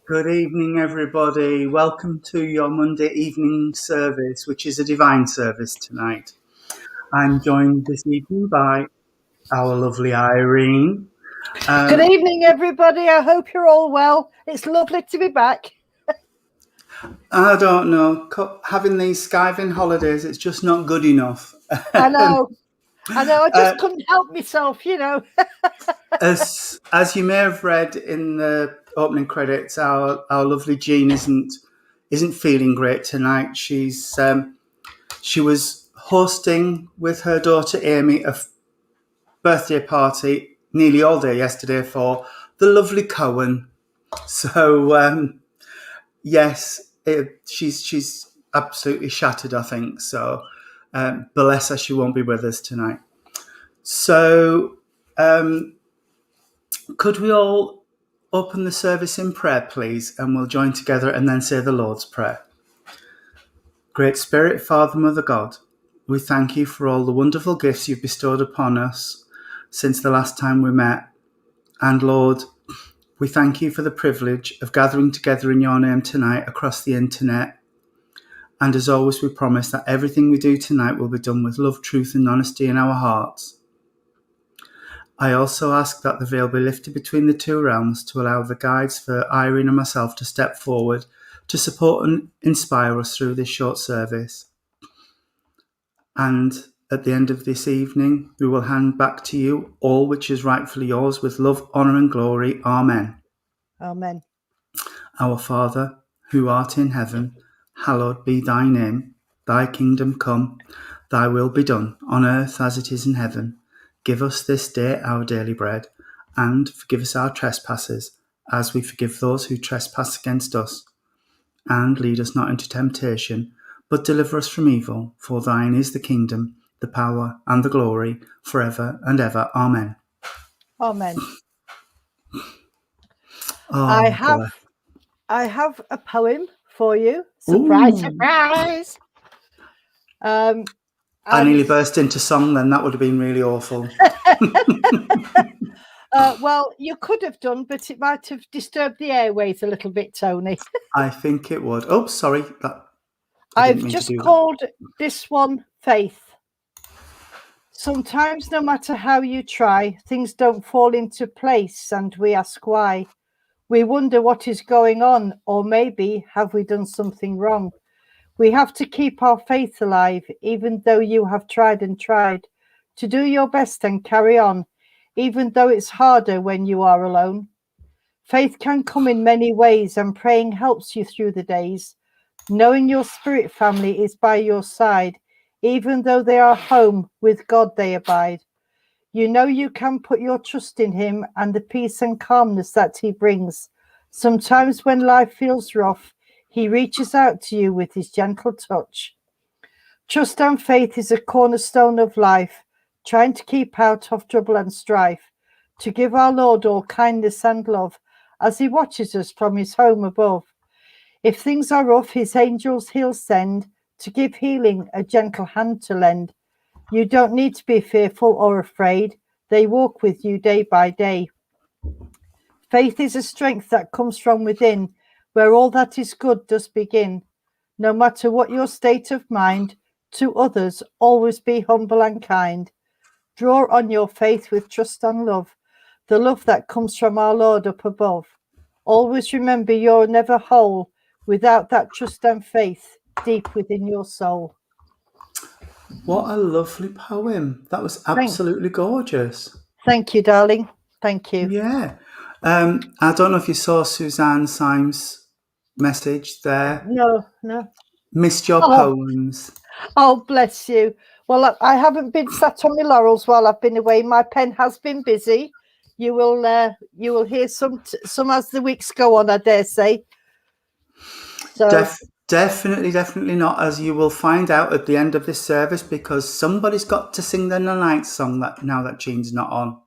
Good evening, everybody. Welcome to your Monday evening service, which is a divine service tonight. I'm joined this evening by our lovely Irene. Good evening, everybody. I hope you're all well. It's lovely to be back. I don't know. Having these skiving holidays, it's just not good enough. I know. I just couldn't help myself, you know. As you may have read in the opening credits, our lovely Jean isn't feeling great tonight. She was hosting with her daughter Amy a birthday party nearly all day yesterday for the lovely Cohen. So yes, she's absolutely shattered, I think. So bless her, she won't be with us tonight. So could we all open the service in prayer, please, and we'll join together and then say the Lord's Prayer. Great Spirit, Father, Mother, God, we thank you for all the wonderful gifts you've bestowed upon us since the last time we met. And Lord, we thank you for the privilege of gathering together in your name tonight across the internet. And as always, we promise that everything we do tonight will be done with love, truth, and honesty in our hearts. I also ask that the veil be lifted between the two realms to allow the guides for Irene and myself to step forward to support and inspire us through this short service. And at the end of this evening, we will hand back to you all which is rightfully yours with love, honour and glory. Amen. Amen. Our Father, who art in heaven, hallowed be thy name. Thy kingdom come, thy will be done, on earth as it is in heaven. Give us this day our daily bread, and forgive us our trespasses, as we forgive those who trespass against us. And lead us not into temptation, but deliver us from evil. For thine is the kingdom, the power, and the glory, forever and ever. Amen. Amen. I Oh, have God. I have a poem for you. Surprise, Ooh. surprise. I And nearly burst into song then. That would have been really awful. well, you could have done, but it might have disturbed the airways a little bit, Tony. I think it would. Oh, sorry. I didn't I've mean to just do that. called this one Faith. Sometimes, no matter how you try, things don't fall into place, and we ask why. We wonder what is going on, or maybe have we done something wrong? We have to keep our faith alive, even though you have tried and tried to do your best and carry on, even though it's harder when you are alone. Faith can come in many ways, and praying helps you through the days. Knowing your spirit family is by your side, even though they are home, with God they abide. You know you can put your trust in Him and the peace and calmness that He brings. Sometimes when life feels rough, He reaches out to you with His gentle touch. Trust and faith is a cornerstone of life, trying to keep out of trouble and strife, to give our Lord all kindness and love, as He watches us from His home above. If things are rough, His angels He'll send, to give healing, a gentle hand to lend. You don't need to be fearful or afraid. They walk with you day by day. Faith is a strength that comes from within, where all that is good does begin. No matter what your state of mind, to others always be humble and kind. Draw on your faith with trust and love, the love that comes from our Lord up above. Always remember you're never whole without that trust and faith deep within your soul. What a lovely poem. That was Thank, absolutely gorgeous. thank you, darling. Thank you. Yeah. I don't know if you saw Suzanne Symes' message there. No, no. Missed your Oh, poems. oh, bless you. Well, I haven't been sat on my laurels while I've been away. My pen has been busy. You will hear some as the weeks go on, I dare say. So, Definitely not, as you will find out at the end of this service, because somebody's got to sing the night song that now that Jean's not on.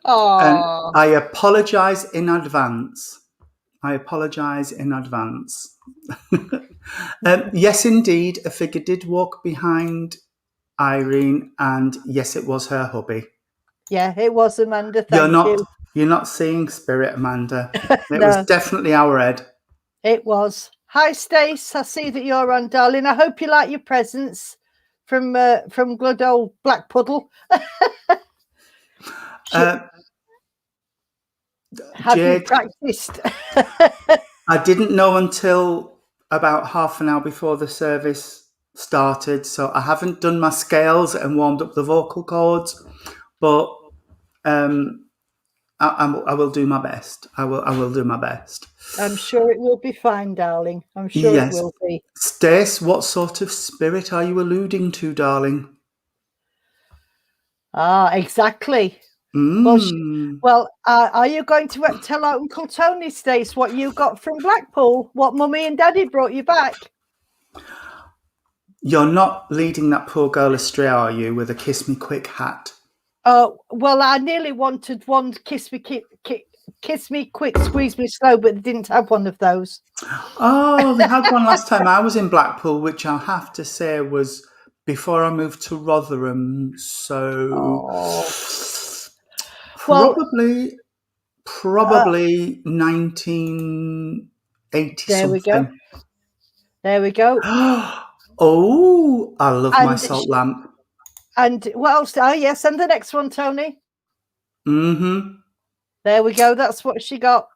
And oh, I apologise in advance. I apologise in advance. Yes, indeed, a figure did walk behind Irene, and yes, it was her hubby. yeah, it was Amanda. You're Thank not you. you're not seeing spirit, Amanda. It was No, definitely our Ed. it was. Hi, Stace. I see that you're on, darling. I hope you like your presents from good old Black Puddle. Uh, Have you Jade, practiced? I didn't know until about half an hour before the service started, so I haven't done my scales and warmed up the vocal cords, but I will do my best. I will do my best. I'm sure it will be fine, darling. I'm sure it Yes. will be. Stace, what sort of spirit are you alluding to, darling? Ah, exactly. Mm. Well, are you going to tell Uncle Tony, Stace, what you got from Blackpool? What Mummy and Daddy brought you back? You're not leading that poor girl astray, are you, with a kiss me quick hat? Oh, well, I nearly wanted one kiss me quick, squeeze me slow, but they didn't have one of those. Oh, they had one last time I was in Blackpool, which I'll have to say was before I moved to Rotherham. So Oh, well, probably 1980 there we go. something. There we go. Oh, I love my And salt lamp. and what else? Oh, yes, and the next one, Tony. Mm-hmm. There we go. That's what she got.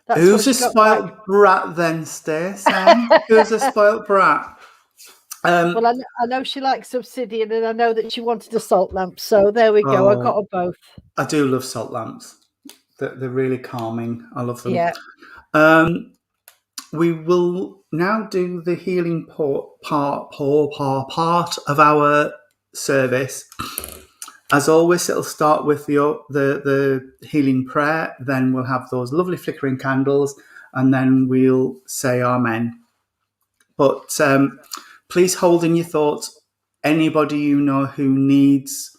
That's what Who's a she got back. spoilt brat then, Stace? Who's a spoilt brat? Well, I know she likes obsidian, and I know that she wanted a salt lamp. So there we go. I got Oh, her both. I do love salt lamps. They're really calming. I love them. Yeah. We will now do the healing part of our service. As always, it'll start with the healing prayer. Then we'll have those lovely flickering candles, and then we'll say Amen. But please hold in your thoughts anybody you know who needs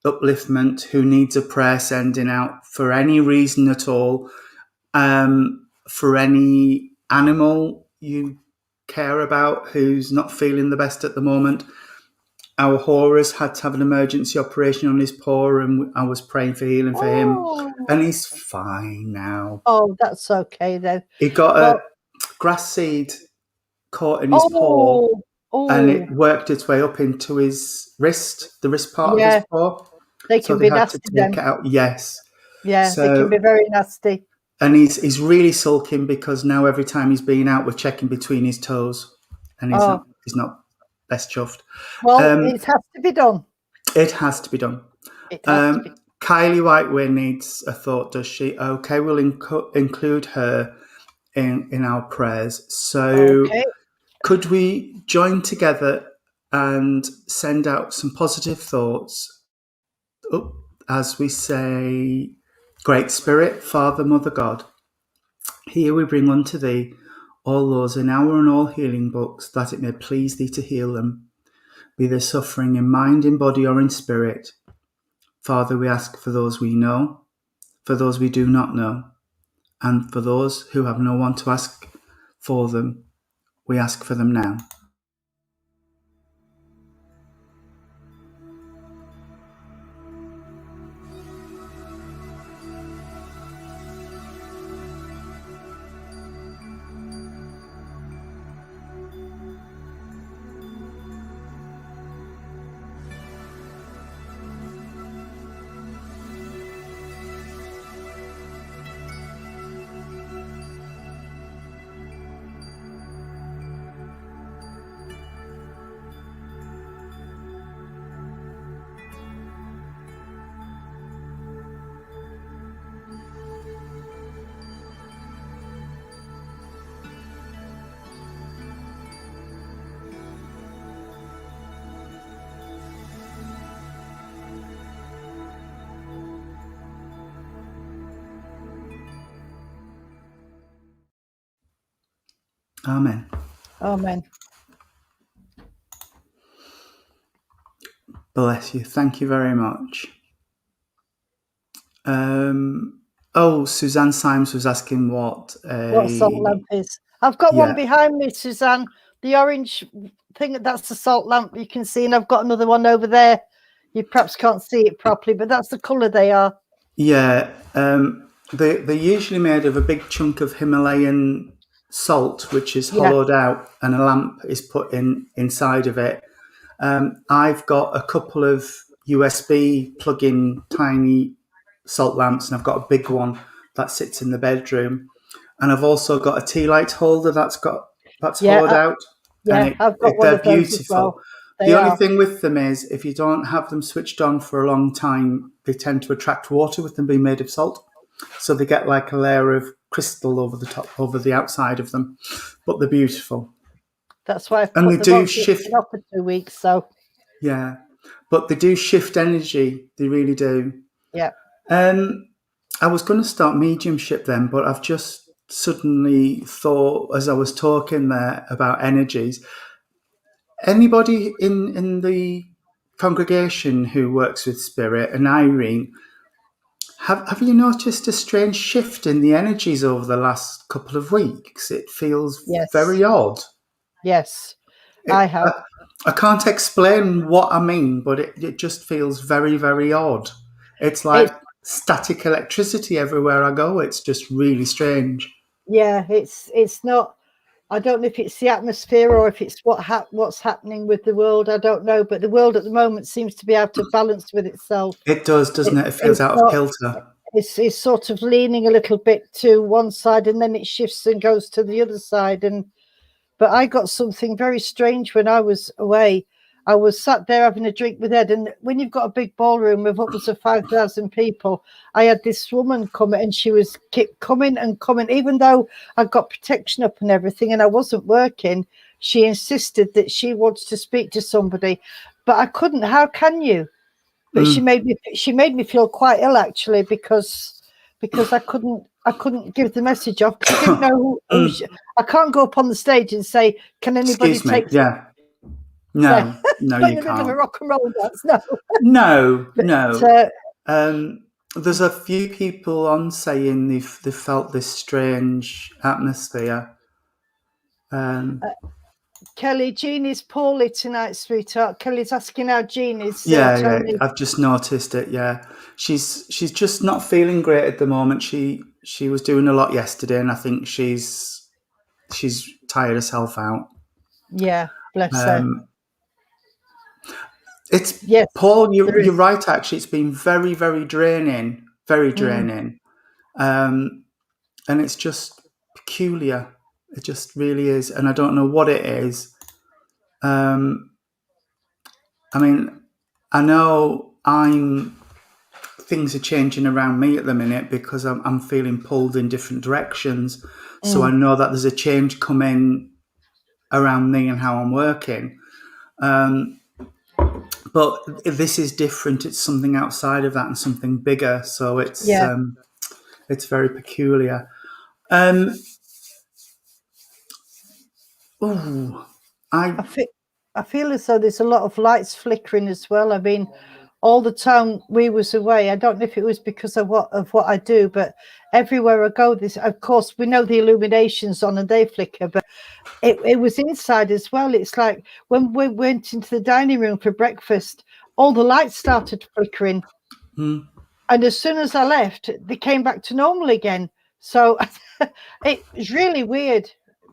upliftment, who needs a prayer sending out for any reason at all. for any animal you care about who's not feeling the best at the moment. Our Horus had to have an emergency operation on his paw, and I was praying for healing for him, and he's fine now. Oh, that's okay then. He got Well, a grass seed caught in his paw, and it worked its way up into his wrist, the wrist part of his paw. They So can they be had to nasty take then. it out. Yes. Yeah, they can be very nasty. And he's really sulking because now every time he's been out, we're checking between his toes, and he's not best chuffed. Well, it has to be done. It has to be done. It has to be. Kylie Whiteway needs a thought, does she? Okay, we'll include her in our prayers. So could we join together and send out some positive thoughts as we say, Great Spirit, Father, Mother God, here we bring unto thee all those in our and all healing books, that it may please thee to heal them, be they suffering in mind, in body, or in spirit. Father, we ask for those we know, for those we do not know, and for those who have no one to ask for them, we ask for them now. Amen. Amen. Bless you. Thank you very much. Suzanne Symes was asking what salt lamp is. I've got one behind me, Suzanne. The orange thing, that's the salt lamp you can see, and I've got another one over there. You perhaps can't see it properly, but that's the colour they are. Yeah. They're usually made of a big chunk of Himalayan salt, which is hollowed out, and a lamp is put inside of it. I've got a couple of USB plug-in tiny salt lamps, and I've got a big one that sits in the bedroom, and I've also got a tea light holder that's hollowed out. Yeah, I've got one of those as well. The only thing with them is if you don't have them switched on for a long time, they tend to attract water with them being made of salt. So they get like a layer of crystal over the top, over the outside of them, but they're beautiful. That's why I've put them on shift up for 2 weeks. So yeah, but they do shift energy. They really do. Yeah. I was going to start mediumship then, but I've just suddenly thought as I was talking there about energies. Anybody in the congregation who works with spirit, and Irene, have you noticed a strange shift in the energies over the last couple of weeks? It feels very odd. Yes, I have. I can't explain what I mean, but it just feels very, very odd. It's like static electricity everywhere I go. It's just really strange. Yeah, it's not. I don't know if it's the atmosphere or if it's what's happening with the world. I don't know, but the world at the moment seems to be out of balance with itself. It does, doesn't it? It feels out of kilter. It's sort of leaning a little bit to one side, and then it shifts and goes to the other side. But I got something very strange when I was away. I was sat there having a drink with Ed, and when you've got a big ballroom of upwards of 5,000 people, I had this woman come, and she was kept coming and coming. Even though I got protection up and everything, and I wasn't working, she insisted that she wants to speak to somebody, but I couldn't. How can you? But she made me feel quite ill actually because I couldn't give the message off because I didn't know who I can't go up on the stage and say, can anybody take? Yeah. No, no, you in the can't. middle of a rock and roll dance, no. No. There's a few people on saying they've felt this strange atmosphere. Kelly, Jeannie's poorly tonight, sweetheart. Kelly's asking how Jean is, Yeah, Tony. I've just noticed it. Yeah, she's just not feeling great at the moment. She was doing a lot yesterday, and I think she's tired herself out. Yeah, bless her. It's Yes, Paul. there You're is. right. Actually, it's been very draining, very draining, and it's just peculiar. It just really is, and I don't know what it is. I mean, I know things are changing around me at the minute because I'm feeling pulled in different directions. So I know that there's a change coming around me and how I'm working. But this is different. It's something outside of that and something bigger. So it's very peculiar. Oh, I feel as though there's a lot of lights flickering as well. I mean, all the time we was away, I don't know if it was because of what I do, but everywhere I go, this, of course, we know the illuminations on and they flicker, but it was inside as well. It's like when we went into the dining room for breakfast, all the lights started flickering. And as soon as I left, they came back to normal again. So it was really weird.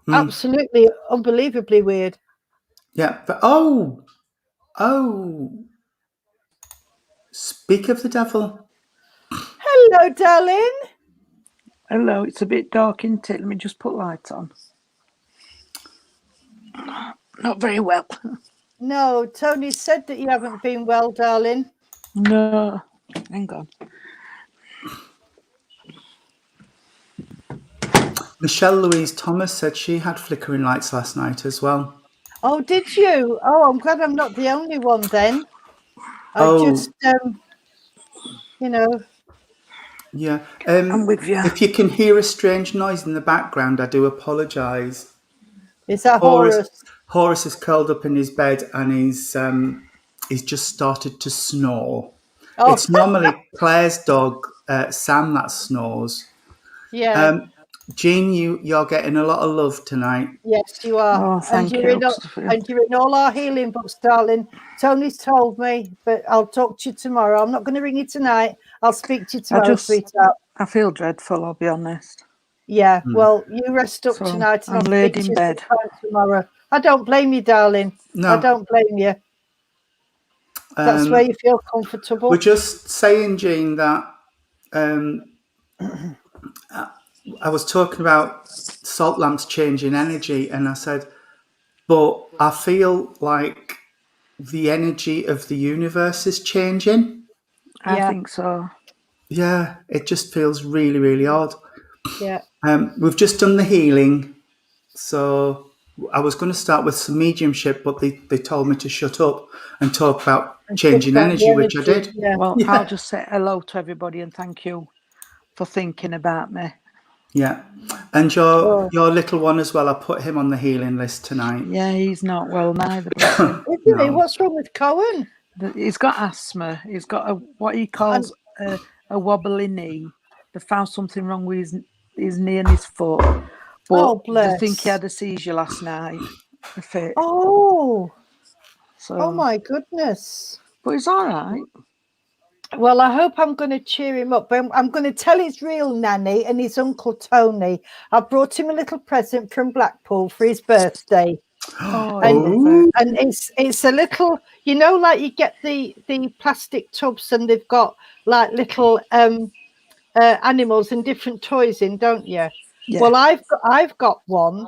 Absolutely, unbelievably weird. yeah. But speak of the devil. Hello, darling. Hello, it's a bit dark, isn't it? Let me just put light on. Not very well. No, Tony said that you haven't been well, darling. No, hang on. Michelle Louise Thomas said she had flickering lights last night as well. Oh, did you? Oh, I'm glad I'm not the only one then. I just, you know. Yeah. I'm with you. If you can hear a strange noise in the background, I do apologise. Is that Horus? Horace is curled up in his bed and he's just started to snore. Oh. It's normally Claire's dog, Sam, that snores. Yeah. Jean, you're getting a lot of love tonight. Yes, you are. Oh, thank you. And you're in all our healing books, darling. Tony's told me, but I'll talk to you tomorrow. I'm not going to ring you tonight. I'll speak to you tomorrow, sweetheart. I feel dreadful, I'll be honest. Yeah, well, you rest up tonight and I'm laid in bed tomorrow. I don't blame you, darling. No. I don't blame you. That's where you feel comfortable. We're just saying, Jean, that I was talking about salt lamps changing energy, and I said, but I feel like the energy of the universe is changing. I think so. Yeah, it just feels really odd. Yeah. We've just done the healing, so I was going to start with some mediumship, but they told me to shut up and talk about changing energy, which I did. Yeah. Well, I'll just say hello to everybody and thank you for thinking about me. Yeah, and your little one as well. I put him on the healing list tonight. Yeah, he's not well neither. Isn't he? What's wrong with Cohen? He's got asthma. He's got what he calls a wobbly knee. They found something wrong with his knee and his foot. But I think he had a seizure last night. A fit. Oh. So, oh my goodness. But he's all right. Well, I hope I'm going to cheer him up. I'm going to tell his real nanny and his uncle Tony. I brought him a little present from Blackpool for his birthday. And it's a little, you know, like you get the plastic tubs and they've got like little animals and different toys in, don't you? Yeah. Well, I've got one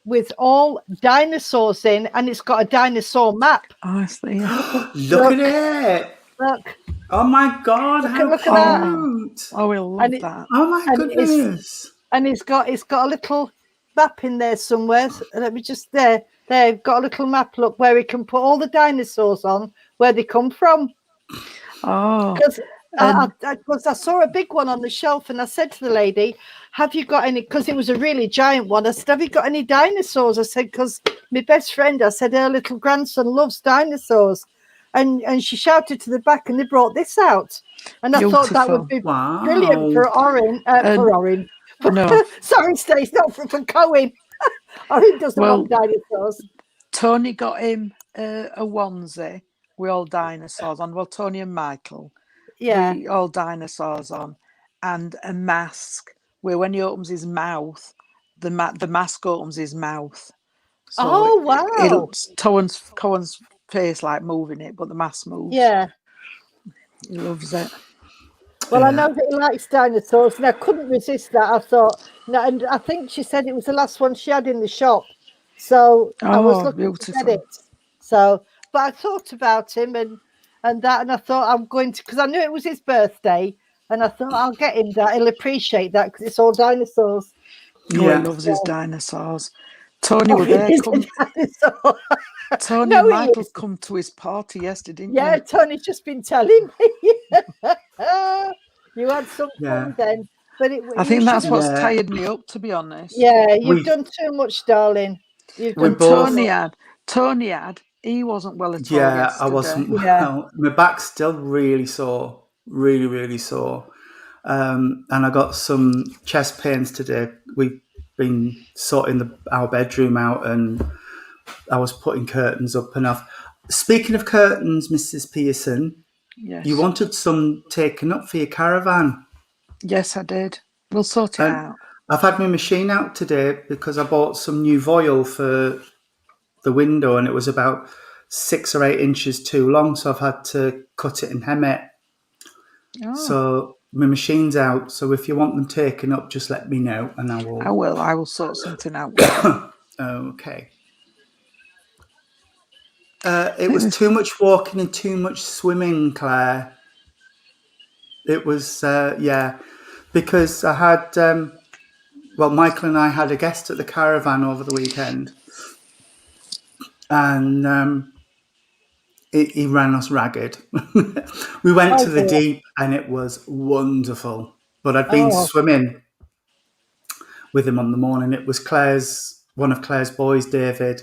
with all dinosaurs in, and it's got a dinosaur map. Oh, I see. Look at it. Look. Oh my God! How cute! Oh, we'll love that. Oh my goodness! And it's got a little map in there somewhere. So let me just there. Got a little map. Look where we can put all the dinosaurs on, where they come from. Oh, because I saw a big one on the shelf, and I said to the lady, "Have you got any?" Because it was a really giant one. I said, "Have you got any dinosaurs?" I said, "Because my best friend," I said, "her little grandson loves dinosaurs." and she shouted to the back, and they brought this out. And I thought that would be brilliant for Orin. For Orin. No. Sorry, Stace, not for Cohen. Orin doesn't want dinosaurs. Tony got him a onesie with all dinosaurs on. Well, Tony and Michael. Yeah. With all dinosaurs on. And a mask where when he opens his mouth, the mask opens his mouth. So wow. Cohen's face like moving it, but the mask moves. Yeah. He loves it. Well, I know that he likes dinosaurs, and I couldn't resist that. I thought, and I think she said it was the last one she had in the shop. So I was looking to get it. So, but I thought about him and that, and I thought I'm going to, because I knew it was his birthday, and I thought I'll get him that. He'll appreciate that because it's all dinosaurs. Yeah, he loves his dinosaurs. Tony were there. Tony and Michael come to his party yesterday, didn't you? Yeah, Tony's just been telling me. You had some fun then. But I think that's what's tired me up, to be honest. Yeah, you've done too much, darling. You've done Tony had. He wasn't well at all yesterday. I wasn't well. My back's still really sore. Really, really sore. And I got some chest pains today. We've been sorting our bedroom out, and I was putting curtains up and off. Speaking of curtains, Mrs. Pearson, you wanted some taken up for your caravan. Yes, I did. We'll sort it out. I've had my machine out today because I bought some new voile for the window, and it was about 6 or 8 inches too long, so I've had to cut it and hem it. So my machine's out, so if you want them taken up, just let me know and I will. I will sort something out. Okay. It was too much walking and too much swimming, Claire. It was, because I had, Michael and I had a guest at the caravan over the weekend, and he ran us ragged. We went to the deep, and it was wonderful. But I'd been swimming with him on the morning. It was one of Claire's boys, David.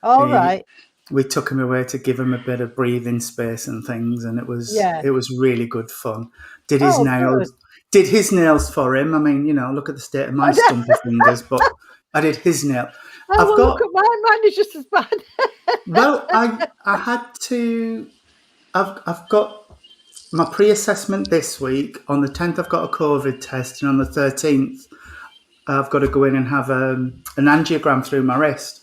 Right. We took him away to give him a bit of breathing space and things, and it was really good fun. Did his nails for him. I mean, look at the state of my stumpy fingers, but I did his nail. Look at mine. Mine is just as bad. Well, I had to. I've got my pre-assessment this week. On the 10th, I've got a COVID test, and on the 13th, I've got to go in and have an angiogram through my wrist.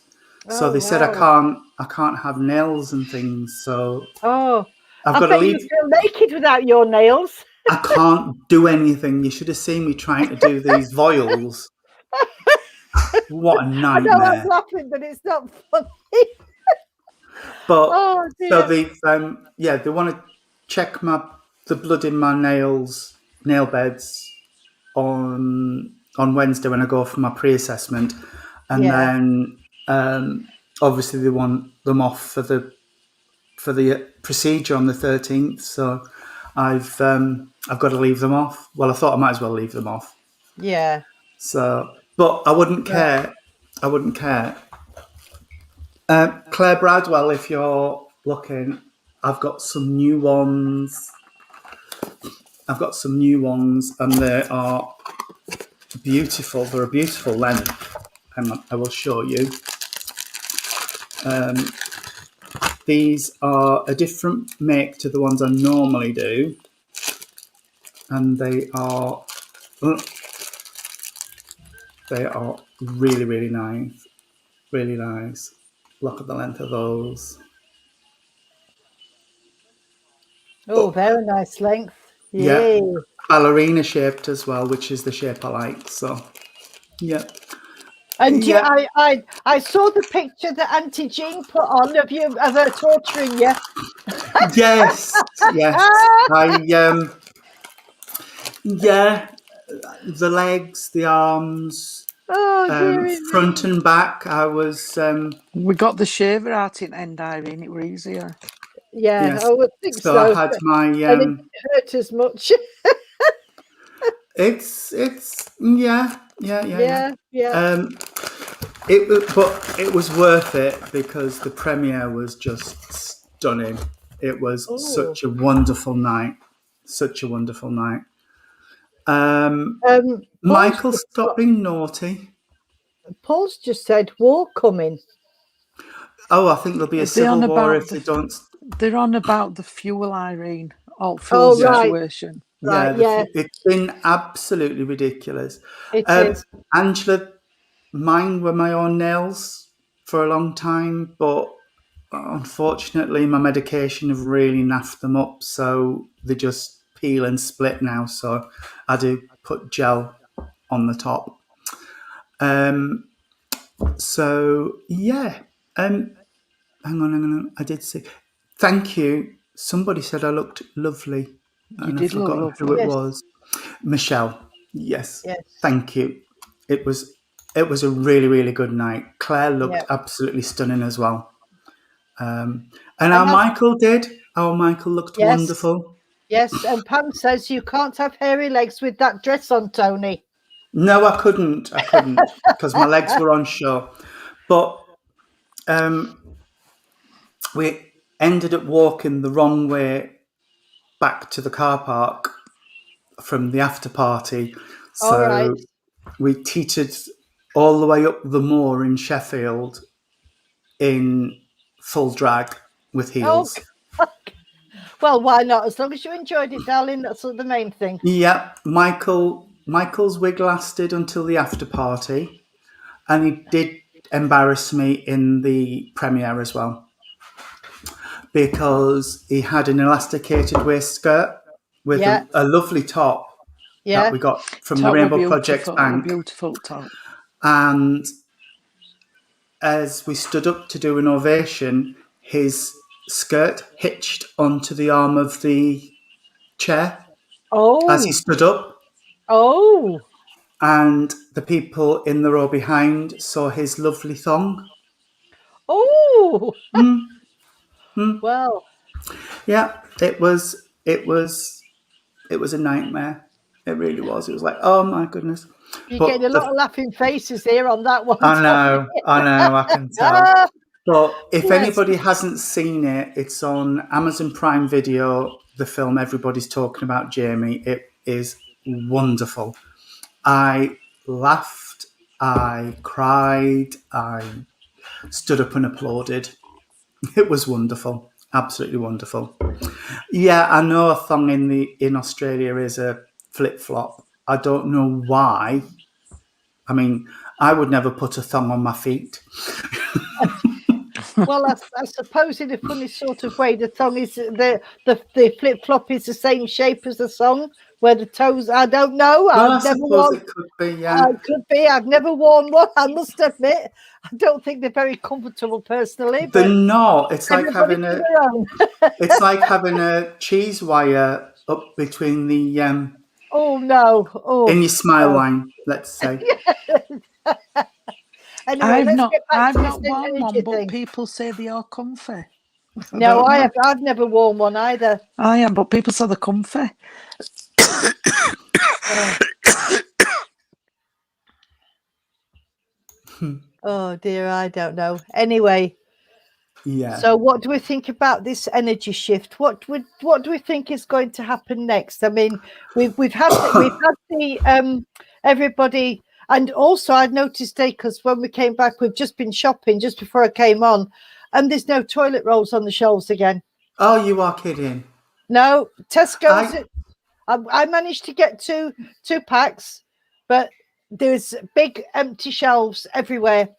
So they said I can't have nails and things. So I've got to leave. You feel naked without your nails. I can't do anything. You should have seen me trying to do these voiles. What a nightmare! I know I'm laughing, but it's not funny. But so they've they want to check the blood in my nail beds on Wednesday when I go for my pre-assessment, and then obviously they want them off for the procedure on the 13th. So I've got to leave them off. Well, I thought I might as well leave them off. Yeah. So, but I wouldn't care. I wouldn't care. Claire Bradwell, if you're looking, I've got some new ones. And they are beautiful. They're a beautiful length. I will show you. These are a different make to the ones I normally do. And they are really, really nice. Really nice. Look at the length of those. Oh, very nice length. Yay. Yeah. Ballerina shaped as well, which is the shape I like. So, yeah. And I saw the picture that Auntie Jean put on of her torturing you. Yes. The legs, the arms, front and back. I was. We got the shaver out in end, Irene. It were easier. Yeah, yes. I would think so. So I had my. And it hurt as much. It's yeah. It was worth it because the premiere was just stunning. It was such a wonderful night. Such a wonderful night. Michael, stop being naughty. Paul's just said war coming. Oh, I think there'll be a civil war if they don't. They're on about the fuel, Irene. Fuel situation. Right, yeah. It's been absolutely ridiculous. It is. Angela, mine were my own nails for a long time, but unfortunately my medication have really naffed them up, so they just peel and split now. So I do put gel on the top. So yeah. Hang on. I did say thank you. Somebody said I looked lovely. You did look lovely. Who it was. Michelle. Yes. Thank you. It was a really, really good night. Claire looked absolutely stunning as well. And our Michael did. Our Michael looked wonderful. Yes, and Pam says you can't have hairy legs with that dress on, Tony. No, I couldn't because my legs were on show. But we ended up walking the wrong way back to the car park from the after party. So we teetered all the way up the moor in Sheffield in full drag with heels. Well, why not? As long as you enjoyed it, darling, that's the main thing. Yeah, Michael's wig lasted until the after party, and he did embarrass me in the premiere as well, because he had an elasticated waistcoat with a lovely top that we got from the Rainbow Project Bank. Beautiful top. And as we stood up to do an ovation, his skirt hitched onto the arm of the chair as he stood up. And the people in the row behind saw his lovely thong. Well, yeah, it was a nightmare. It really was. It was like, oh my goodness. You're getting a lot of laughing faces here on that one. I know, I can tell. But if anybody hasn't seen it, it's on Amazon Prime Video, the film Everybody's Talking About Jamie. It is wonderful. I laughed, I cried, I stood up and applauded. It was wonderful. Absolutely wonderful. Yeah, I know a thong in Australia is a flip-flop. I don't know why. I mean, I would never put a thong on my feet. Well, I suppose in a funny sort of way, the thong is the flip-flop is the same shape as the thong, where the toes. I don't know. Well, I suppose it could be. Yeah, it could be. I've never worn one. I must admit, I don't think they're very comfortable personally. They're not. It's like having it's like having a cheese wire up between the. Oh no! Oh, in your smile line, let's say. Anyway, I've not worn one, but people say they are comfy. No, I've never worn one either. I am, but people say they're comfy. Oh dear, I don't know. Anyway, yeah. So, what do we think about this energy shift? What do we think is going to happen next? I mean, we've had the everybody. And also, I'd noticed because when we came back, we've just been shopping just before I came on, and there's no toilet rolls on the shelves again. Oh, you are kidding? No, Tesco's. I managed to get two packs, but there's big empty shelves everywhere.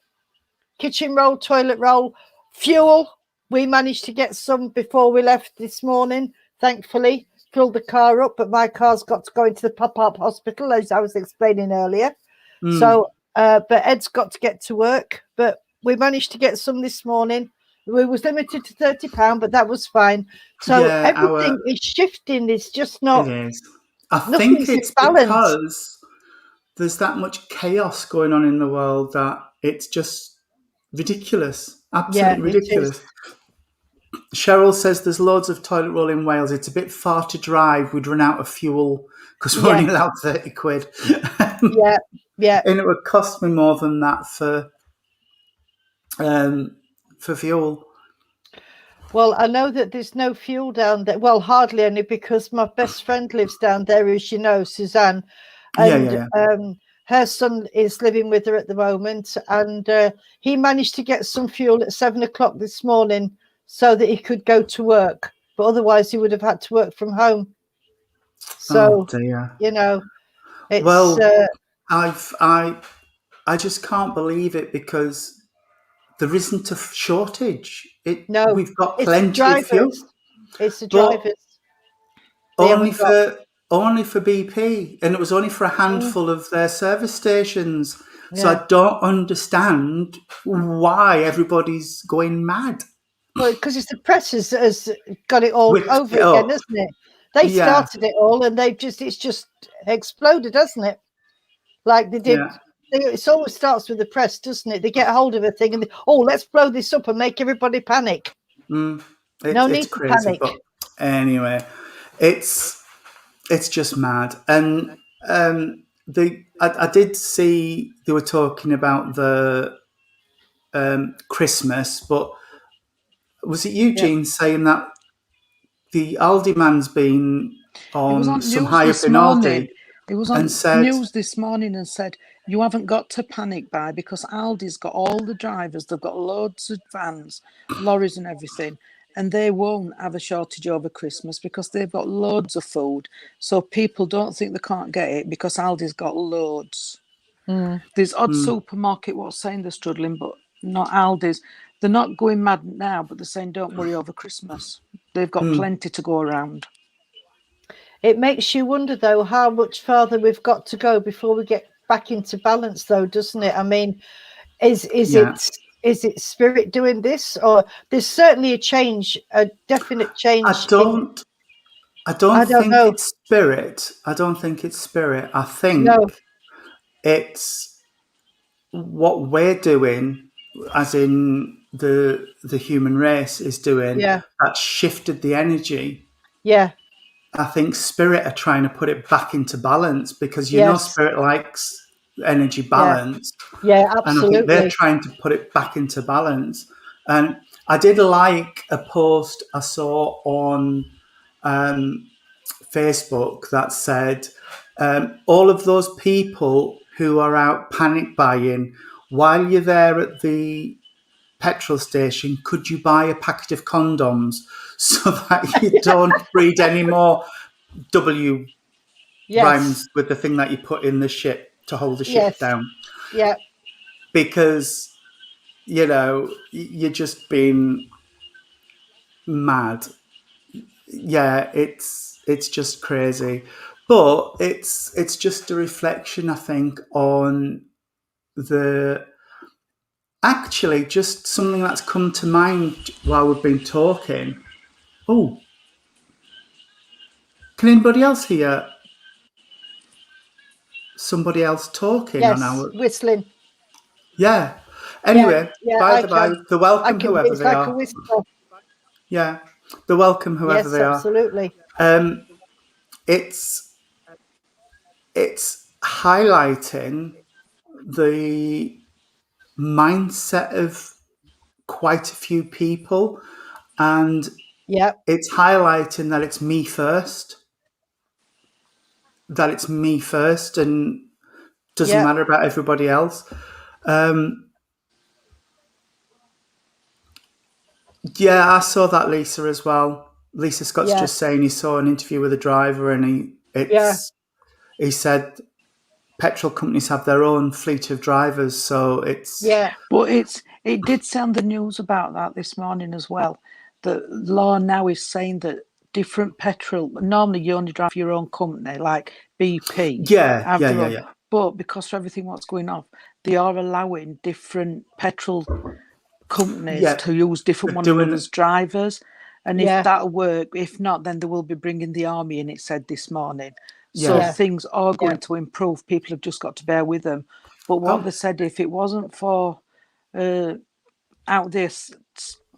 Kitchen roll, toilet roll, fuel. We managed to get some before we left this morning, thankfully. Filled the car up, but my car's got to go into the pop-up hospital, as I was explaining earlier. So, but Ed's got to get to work. But we managed to get some this morning. We was limited to £30, but that was fine. So everything is shifting. It's just not. It is. I think it's because there's that much chaos going on in the world that it's just ridiculous. Absolutely ridiculous. Cheryl says there's loads of toilet roll in Wales. It's a bit far to drive. We'd run out of fuel because we're only allowed 30 quid. Yeah. And it would cost me more than that for fuel. Well, I know that there's no fuel down there. Well, hardly any, because my best friend lives down there, as you know, Suzanne, and her son is living with her at the moment, and he managed to get some fuel at 7 o'clock this morning so that he could go to work. But otherwise, he would have had to work from home. So, you know, it's well, I just can't believe it, because there isn't a shortage. We've got plenty of fuel. It's the drivers. Only for BP, and it was only for a handful of their service stations. So I don't understand why everybody's going mad. Well, because it's the press has got it all over again, isn't it? They started it all, and it's just exploded, hasn't it? Like they did. It always starts with the press, doesn't it? They get hold of a thing and let's blow this up and make everybody panic. No need to panic. But anyway, it's just mad. And I did see they were talking about the Christmas, but was it Eugene saying that the Aldi man's been on some high up in Aldi? It was on news this morning and said, you haven't got to panic because Aldi's got all the drivers. They've got loads of vans, lorries and everything. And they won't have a shortage over Christmas because they've got loads of food. So people don't think they can't get it because Aldi's got loads. There's odd supermarket what's saying they're struggling, but not Aldi's. They're not going mad now, but they're saying don't worry over Christmas. They've got plenty to go around. It makes you wonder, though, how much farther we've got to go before we get back into balance, though, doesn't it? I mean, is it spirit doing this, or there's certainly a definite change? I don't think it's spirit. I don't think it's spirit. I think it's what we're doing, as in the human race is doing. That shifted the energy. I think spirit are trying to put it back into balance, because spirit likes energy balance. Absolutely. And I think they're trying to put it back into balance. And I did like a post I saw on Facebook that said, all of those people who are out panic buying, while you're there at the petrol station, could you buy a packet of condoms so that you don't breed any more W rhymes with the thing that you put in the ship to hold the ship down? Because, you're just being mad. It's just crazy. But it's just a reflection, I think, on actually just something that's come to mind while we've been talking. Oh, can anybody else hear somebody else talking on our whistling? Yeah. Anyway, by the way, the welcome whoever they are. Yeah, the welcome whoever they are. Absolutely. It's highlighting the mindset of quite a few people, and it's highlighting that it's me first. And doesn't matter about everybody else. I saw that, Lisa, as well. Lisa Scott's just saying he saw an interview with a driver, and he said petrol companies have their own fleet of drivers, so it's But it did say on the news about that this morning as well. The law now is saying that different petrol, normally you only drive your own company, like BP. But because of everything what's going on, they are allowing different petrol companies to use different one another's drivers. And if that'll work, if not, then they will be bringing the army in, it said this morning. So things are going to improve. People have just got to bear with them. But what they said, if it wasn't for out there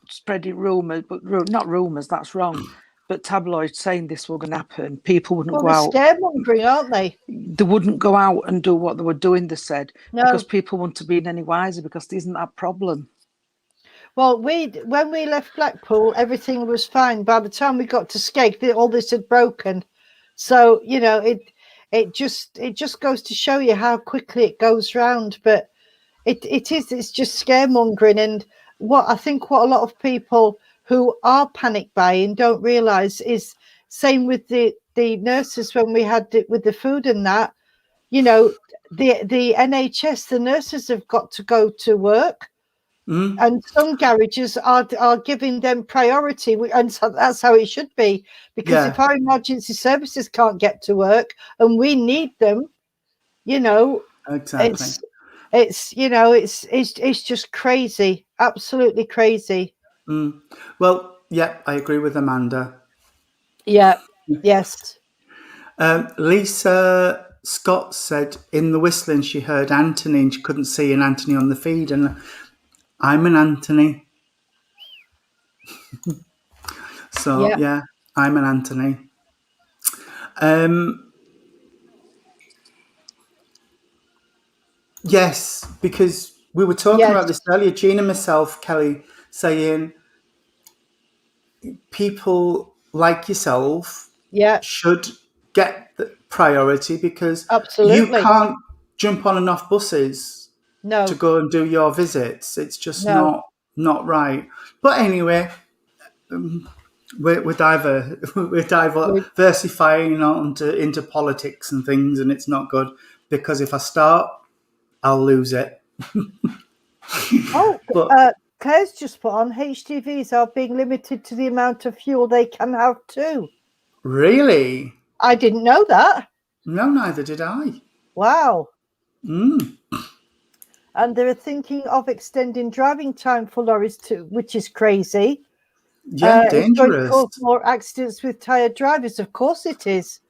spreading rumours, but not rumours, that's wrong, but tabloids saying this was going to happen, people wouldn't go out. Scaremongering, aren't they? They wouldn't go out and do what they were doing, they said, because people wouldn't have been any wiser, because there isn't that problem. Well, when we left Blackpool, everything was fine. By the time we got to Skeg, all this had broken. So it just goes to show you how quickly it goes round. But it's just scaremongering, and what a lot of people who are panic buying don't realise is same with the nurses when we had it with the food and that. The NHS, the nurses have got to go to work. And some garages are giving them priority, and so that's how it should be. Because if our emergency services can't get to work and we need them, exactly. It's just crazy, absolutely crazy. Well, yeah, I agree with Amanda. Yeah. Yes. Lisa Scott said in the whistling she heard Anthony and she couldn't see an Anthony on the feed, and I'm an Anthony. So yeah, I'm an Anthony. Yes, because we were talking about this earlier, Jean and myself, Kelly, saying people like yourself should get the priority because you can't jump on enough buses to go and do your visits. It's just not right. But anyway, we're diversifying into politics and things, and it's not good because if I start, I'll lose it. Claire's just put on HGVs are being limited to the amount of fuel they can have too. Really? I didn't know that. No, neither did I. Wow. And they're thinking of extending driving time for lorries too, which is crazy. Yeah, dangerous. It's going to cause more accidents with tired drivers. Of course it is.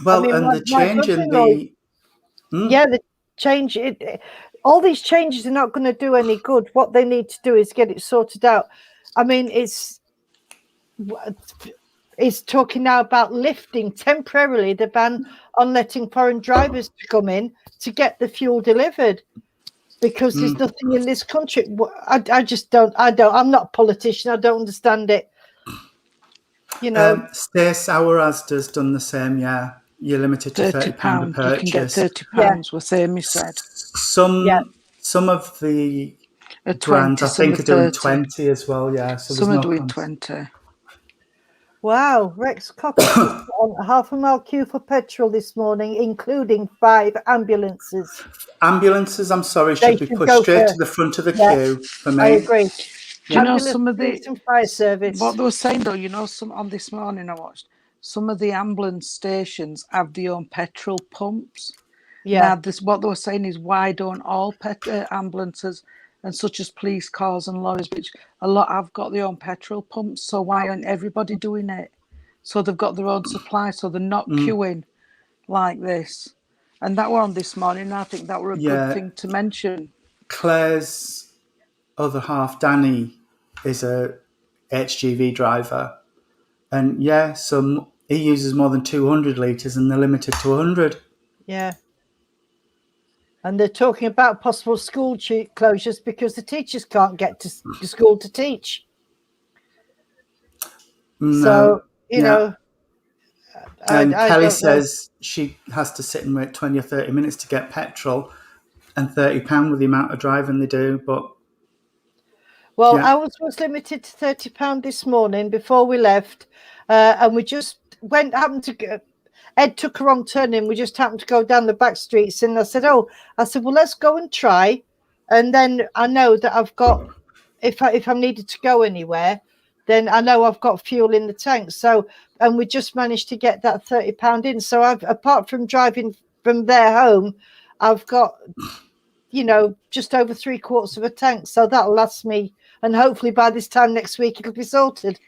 Well, and the change in the... Yeah, the change... all these changes are not going to do any good. What they need to do is get it sorted out. I mean, it's talking now about lifting temporarily the ban on letting foreign drivers come in to get the fuel delivered because there's nothing in this country. I just don't. I'm not a politician. I don't understand it. Stay Sour Asda's done the same. Yeah, you're limited to £30 a purchase. You can get £30. Well, same you said. Some of the brands I think are doing 20 as well. Yeah, so some are doing 20. Wow, Rex Cocker on a half-a-mile queue for petrol this morning, including 5 ambulances. Ambulances, I'm sorry, should be pushed straight to the front of the queue for me. I agree. Do you know some of the fire service? What they were saying though, some on this morning I watched, some of the ambulance stations have their own petrol pumps. Yeah. Now, what they were saying is, why don't all ambulances and such as police cars and lorries, which a lot have got their own petrol pumps, so why aren't everybody doing it? So they've got their own supply, so they're not queuing like this. And that were on this morning, and I think that were a good thing to mention. Claire's other half, Danny, is a HGV driver. And he uses more than 200 litres and they're limited to 100. Yeah. And they're talking about possible school closures because the teachers can't get to school to teach. No, so, And Kelly says she has to sit and wait 20 or 30 minutes to get petrol and £30 with the amount of driving they do. But ours was limited to £30 this morning before we left. And we just Ed took a wrong turn in. We just happened to go down the back streets, and I said, well, let's go and try. And then I know that I've got, if I'm needed to go anywhere, then I know I've got fuel in the tank. So, and we just managed to get that £30 in. So apart from driving from there home, I've got, just over 3/4 of a tank. So that'll last me. And hopefully by this time next week, it'll be sorted.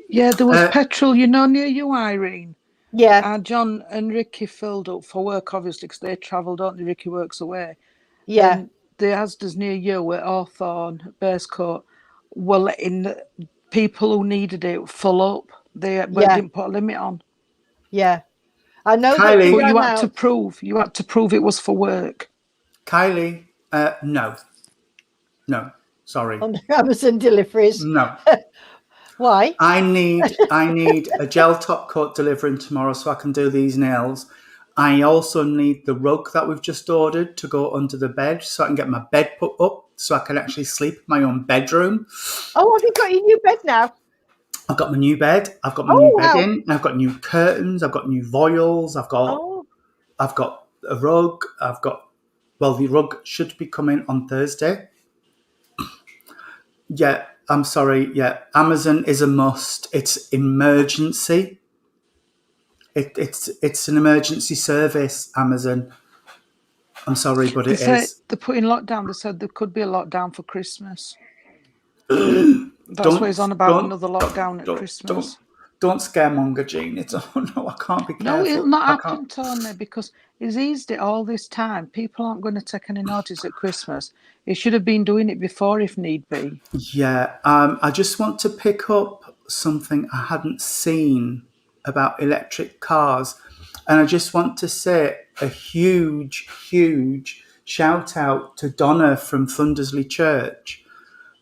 Yeah, there was petrol, near you, Irene. Yeah. John and Ricky filled up for work, obviously, because they travelled, don't they? Ricky works away. Yeah. And the Asda's near you at Hawthorne, Bearscourt, were letting people who needed it full up. They didn't put a limit on. Yeah. I know Kylie, but you had to prove it was for work. Kylie, no. Sorry. On Amazon deliveries. No. Why? I need a gel top coat delivering tomorrow so I can do these nails. I also need the rug that we've just ordered to go under the bed so I can get my bed put up so I can actually sleep in my own bedroom. Oh, have you got your new bed now? I've got my new bed. I've got my Oh, new wow. bedding. I've got new curtains. I've got new voiles. I've got a rug. The rug should be coming on Thursday. Yeah, I'm sorry. Yeah, Amazon is a must. It's emergency. It's an emergency service, Amazon. I'm sorry, but it is. They're putting lockdown. They said there could be a lockdown for Christmas. That's what he's on about, another lockdown at Christmas. Don't scaremonger, Jean. It's no, I can't be careful. No, it'll not happen, Tony, because he's eased it all this time. People aren't going to take any notice at Christmas. He should have been doing it before if need be. Yeah, I just want to pick up something I hadn't seen about electric cars. And I just want to say a huge, huge shout out to Donna from Thundersley Church,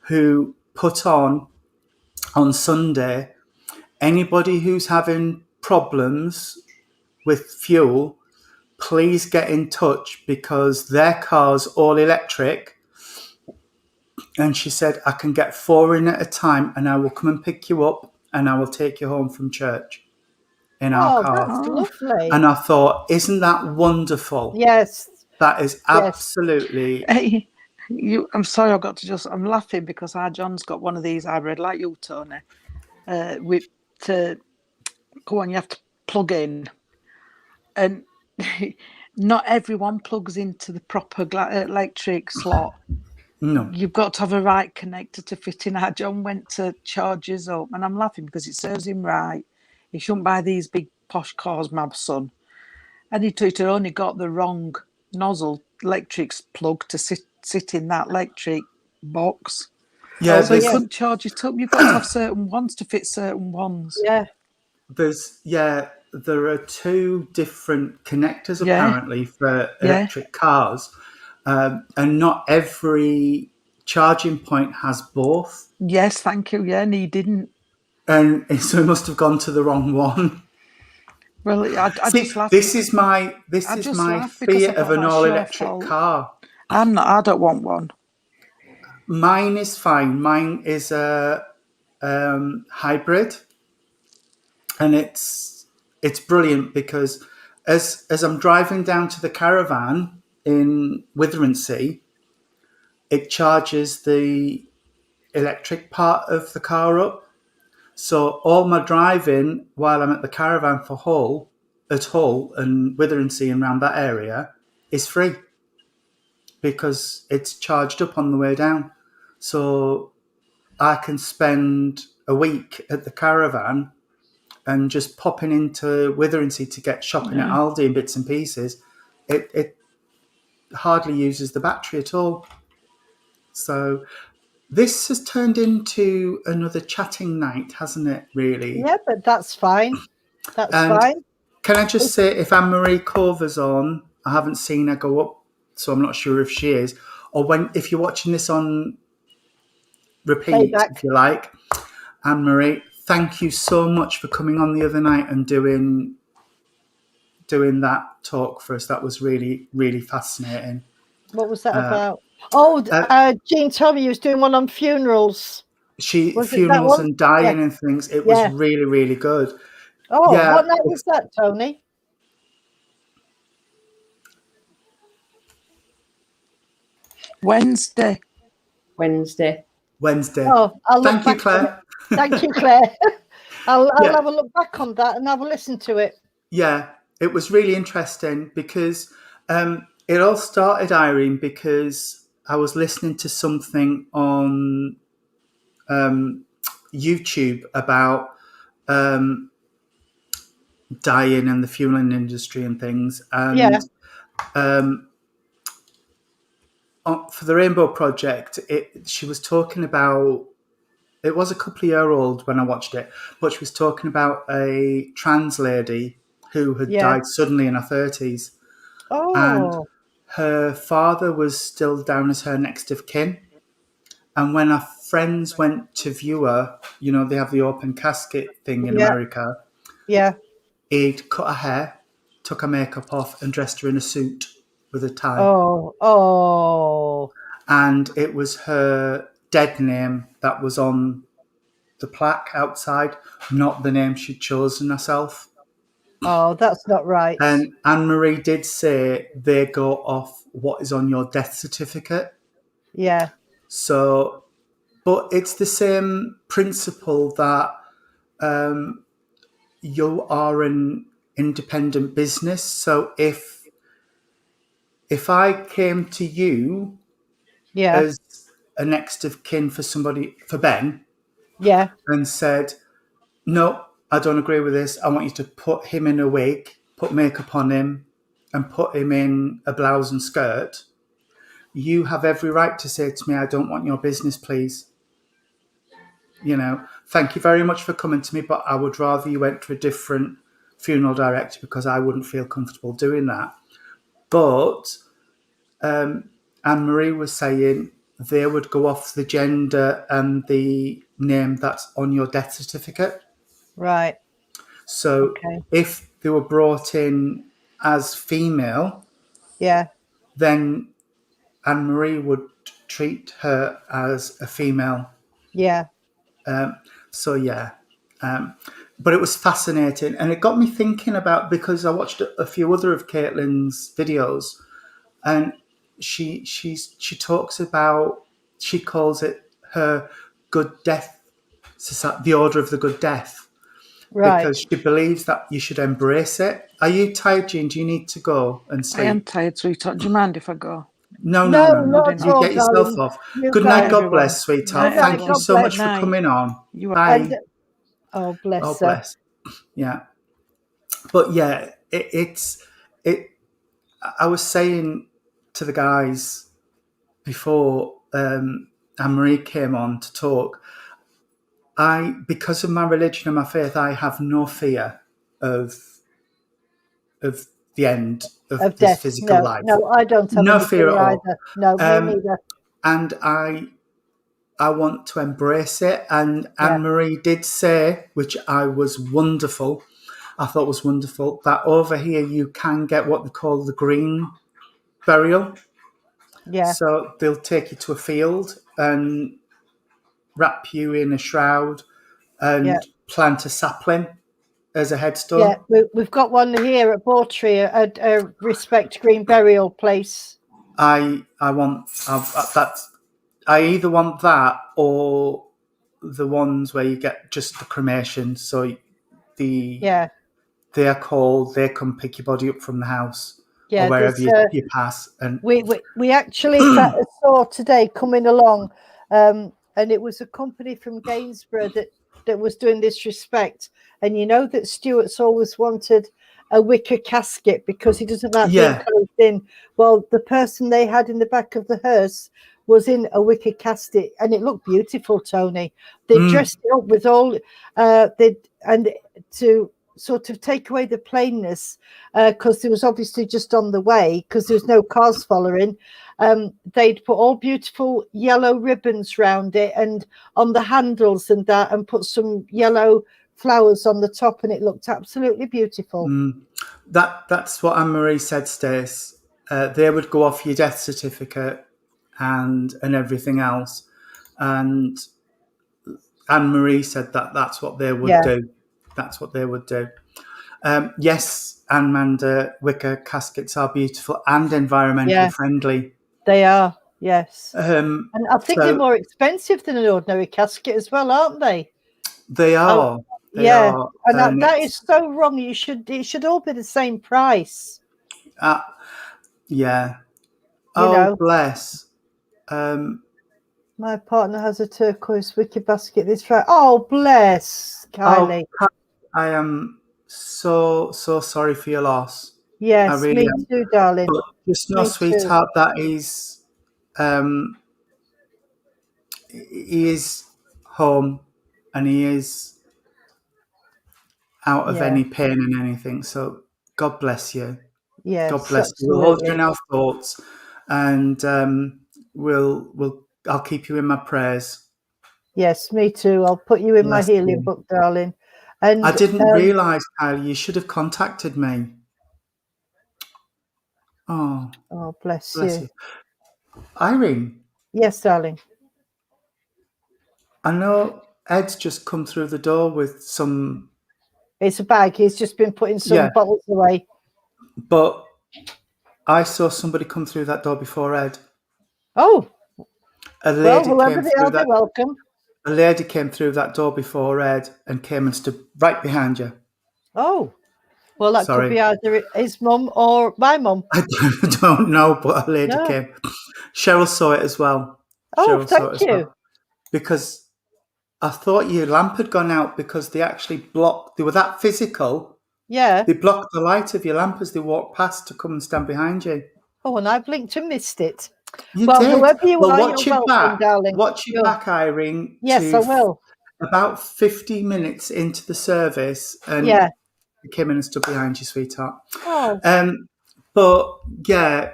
who put on Sunday, anybody who's having problems with fuel, please get in touch because their car's all electric. And she said, I can get 4 in at a time and I will come and pick you up and I will take you home from church in our car. That's lovely. And I thought, isn't that wonderful? Yes. That is absolutely... Hey, I'm sorry, I'm laughing because our John's got one of these I read like you, Tony. You have to plug in. And not everyone plugs into the proper electric slot. No. You've got to have a right connector to fit in. Our John went to charge his up, and I'm laughing because it serves him right. He shouldn't buy these big posh cars, my son. And he had only got the wrong nozzle electric plug to sit in that electric box. Yeah, so you couldn't charge it up. You've got to have certain ones to fit certain ones. Yeah. There are 2 different connectors apparently for electric cars. And not every charging point has both. Yes, thank you. Yeah, and he didn't. And so he must have gone to the wrong one. Well, I just laugh. This is my fear of an all-electric car. I don't want one. Mine is fine. Mine is a hybrid, and it's brilliant because as I'm driving down to the caravan in Witherinsea, it charges the electric part of the car up. So all my driving while I'm at the caravan for Hull and Witherinsea and around that area is free because it's charged up on the way down. So I can spend a week at the caravan and just popping into Witherinsea to get shopping at Aldi and bits and pieces. It hardly uses the battery at all. So this has turned into another chatting night, hasn't it, really? Yeah, but that's fine. That's fine. Can I just say, if Anne-Marie Culver's on, I haven't seen her go up, so I'm not sure if she is. Or if you're watching this on repeat, if you like, Anne-Marie, thank you so much for coming on the other night and doing that talk for us. That was really, really fascinating. What was that about? Jean told me he was doing one on funerals. Funerals and dying and things. It was really, really good. Oh, what night was that, Tony? Wednesday. Oh, I'll look Thank you, Claire. Thank you, Claire. I'll have a look back on that and have a listen to it. Yeah, it was really interesting because it all started, Irene, because I was listening to something on YouTube about dying and the fueling industry and things. And for the Rainbow Project, she was talking about, it was a couple of years old when I watched it, but she was talking about a trans lady who had died suddenly in her 30s. Oh. And her father was still down as her next of kin. And when our friends went to view her, you know, they have the open casket thing in America. Yeah. He'd cut her hair, took her makeup off, and dressed her in a suit with a tie. Oh. And it was her dead name that was on the plaque outside, not the name she'd chosen herself. Oh, that's not right. And Anne-Marie did say they go off what is on your death certificate. Yeah. So, but it's the same principle that you are an independent business. So if I came to you as a next of kin for somebody, for Ben, and said, no, I don't agree with this. I want you to put him in a wig, put makeup on him, and put him in a blouse and skirt. You have every right to say to me, I don't want your business, please. You know, thank you very much for coming to me, but I would rather you went to a different funeral director because I wouldn't feel comfortable doing that. But Anne-Marie was saying they would go off the gender and the name that's on your death certificate. Right. So if they were brought in as female, then Anne-Marie would treat her as a female. Yeah. But it was fascinating, and it got me thinking about, because I watched a few other of Caitlin's videos, and she talks about, she calls it her good death society, the Order of the Good Death, because she believes that you should embrace it. Are you tired, Jean? Do you need to go and sleep? I am tired, sweetheart. Do you mind if I go? No. Not at You all, get yourself darling. off. You Good go. night. God Everyone. bless, sweetheart. Night, Thank you so much for coming on. Bye. And, oh, bless Oh, her. bless. Yeah. But yeah, it's. I was saying to the guys before Anne-Marie came on to talk, because of my religion and my faith, I have no fear of the end of this death. physical life. No, I don't have no any fear at all. Either. No, me neither. And I want to embrace it. And Anne-Marie did say, which I was wonderful, I thought was wonderful, that over here you can get what they call the green burial. Yeah. So they'll take you to a field and wrap you in a shroud and plant a sapling as a headstone. Yeah, we've got one here at Bawtry, a Respect Green burial place. I want that. I either want that or the ones where you get just the cremation. So they are called. They come pick your body up from the house or wherever you pass. And we actually saw today coming along, and it was a company from Gainsborough that was doing this Respect. And you know that Stuart's always wanted a wicker casket because he doesn't like being closed in. Well, the person they had in the back of the hearse was in a wicker casket, and it looked beautiful, Tony. They dressed it up with all and to sort of take away the plainness, because there was obviously just on the way, because there was no cars following. They'd put all beautiful yellow ribbons round it and on the handles and that, and put some yellow flowers on the top, and it looked absolutely beautiful. That's what Anne-Marie said, Stace. They would go off your death certificate and everything else, and Anne-Marie said that's what they would do. That's what they would do. Yes, Amanda, wicker caskets are beautiful and environmentally friendly. They are, yes. And I think they're more expensive than an ordinary casket as well, aren't they? They are. They are. And that is so wrong. It should all be the same price. Yeah. You know. Bless. My partner has a turquoise wicker basket this Friday. Oh, bless, Kylie. Oh, I am so sorry for your loss. Yes, I really me too, darling. But just know, sweetheart, that he is home and he is out of any pain and anything. So God bless you. Yes, God bless you. We'll hold you in our thoughts, and we'll I'll keep you in my prayers. Yes, me too. I'll put you in my Bless healing you. book, darling. And I didn't realise, Kylie, you should have contacted me. Oh, bless bless you. you. Irene, Yes, darling. I know Ed's just come through the door with some... It's a bag. He's just been putting some bottles away. But I saw somebody come through that door before Ed. Oh. A lady whoever came they through are, they're welcome. A lady came through that door before Ed and came and stood right behind you. Oh. Well, that Sorry. could be either his mum or my mum. I don't know, but a lady came. Cheryl saw it as well. Oh, thank you. Well. Because I thought your lamp had gone out because they actually blocked, they were that physical. Yeah. They blocked the light of your lamp as they walked past to come and stand behind you. Oh, and I blinked and missed it. You well, did. whoever you are, watch you're your welcome, back. darling. Watch your back, Irene. Yes, I will. About 50 minutes into the service, and he came in and stood behind you, sweetheart. Oh. But yeah,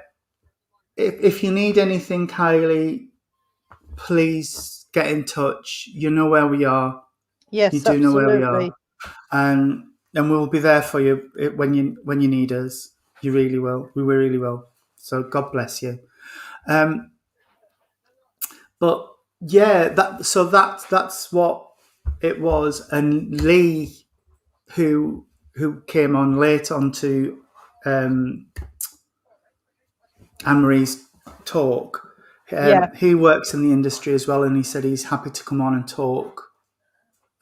if you need anything, Kylie, please get in touch. You know where we are. Yes, you do absolutely. know where we are, and we'll be there for you when you need us. You really will. We really will. So God bless you. But yeah, that's what it was. And Lee, who came on late onto Anne-Marie's talk, he works in the industry as well, and he said he's happy to come on and talk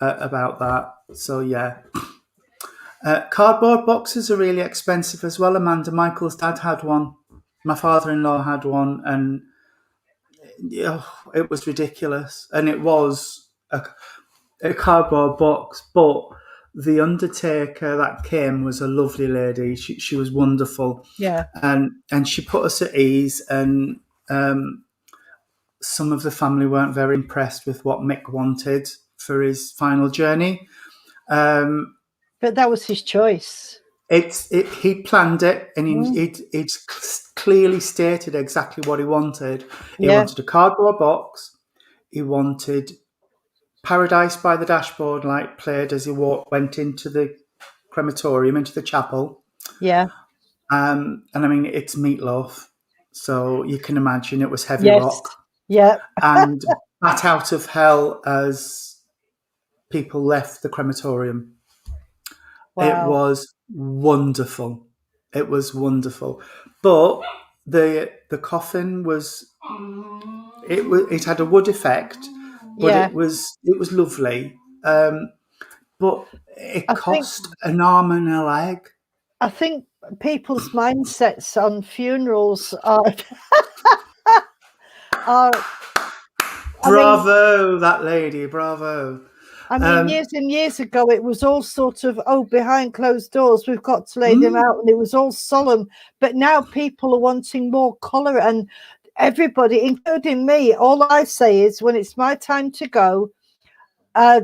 about that. So yeah. Cardboard boxes are really expensive as well, Amanda. Michael's dad had one. My father-in-law had one, and it was ridiculous. And it was a cardboard box, but the undertaker that came was a lovely lady. She was wonderful. Yeah. And she put us at ease, and some of the family weren't very impressed with what Mick wanted for his final journey. But that was his choice. He planned it, and it's clearly stated exactly what he wanted. He wanted a cardboard box. He wanted Paradise by the Dashboard light played as he went into the crematorium, into the chapel. Yeah. And I mean, it's Meatloaf, so you can imagine it was heavy rock. Yeah. And Bat Out of Hell as people left the crematorium. Wow. It was wonderful. It was wonderful. But the coffin was it had a wood effect, but it was lovely. But it cost an arm and a leg. I think people's mindsets on funerals are bravo, that lady, bravo. I mean, years and years ago, it was all sort of, behind closed doors, we've got to lay them out, and it was all solemn. But now people are wanting more colour, and everybody, including me, all I say is when it's my time to go, I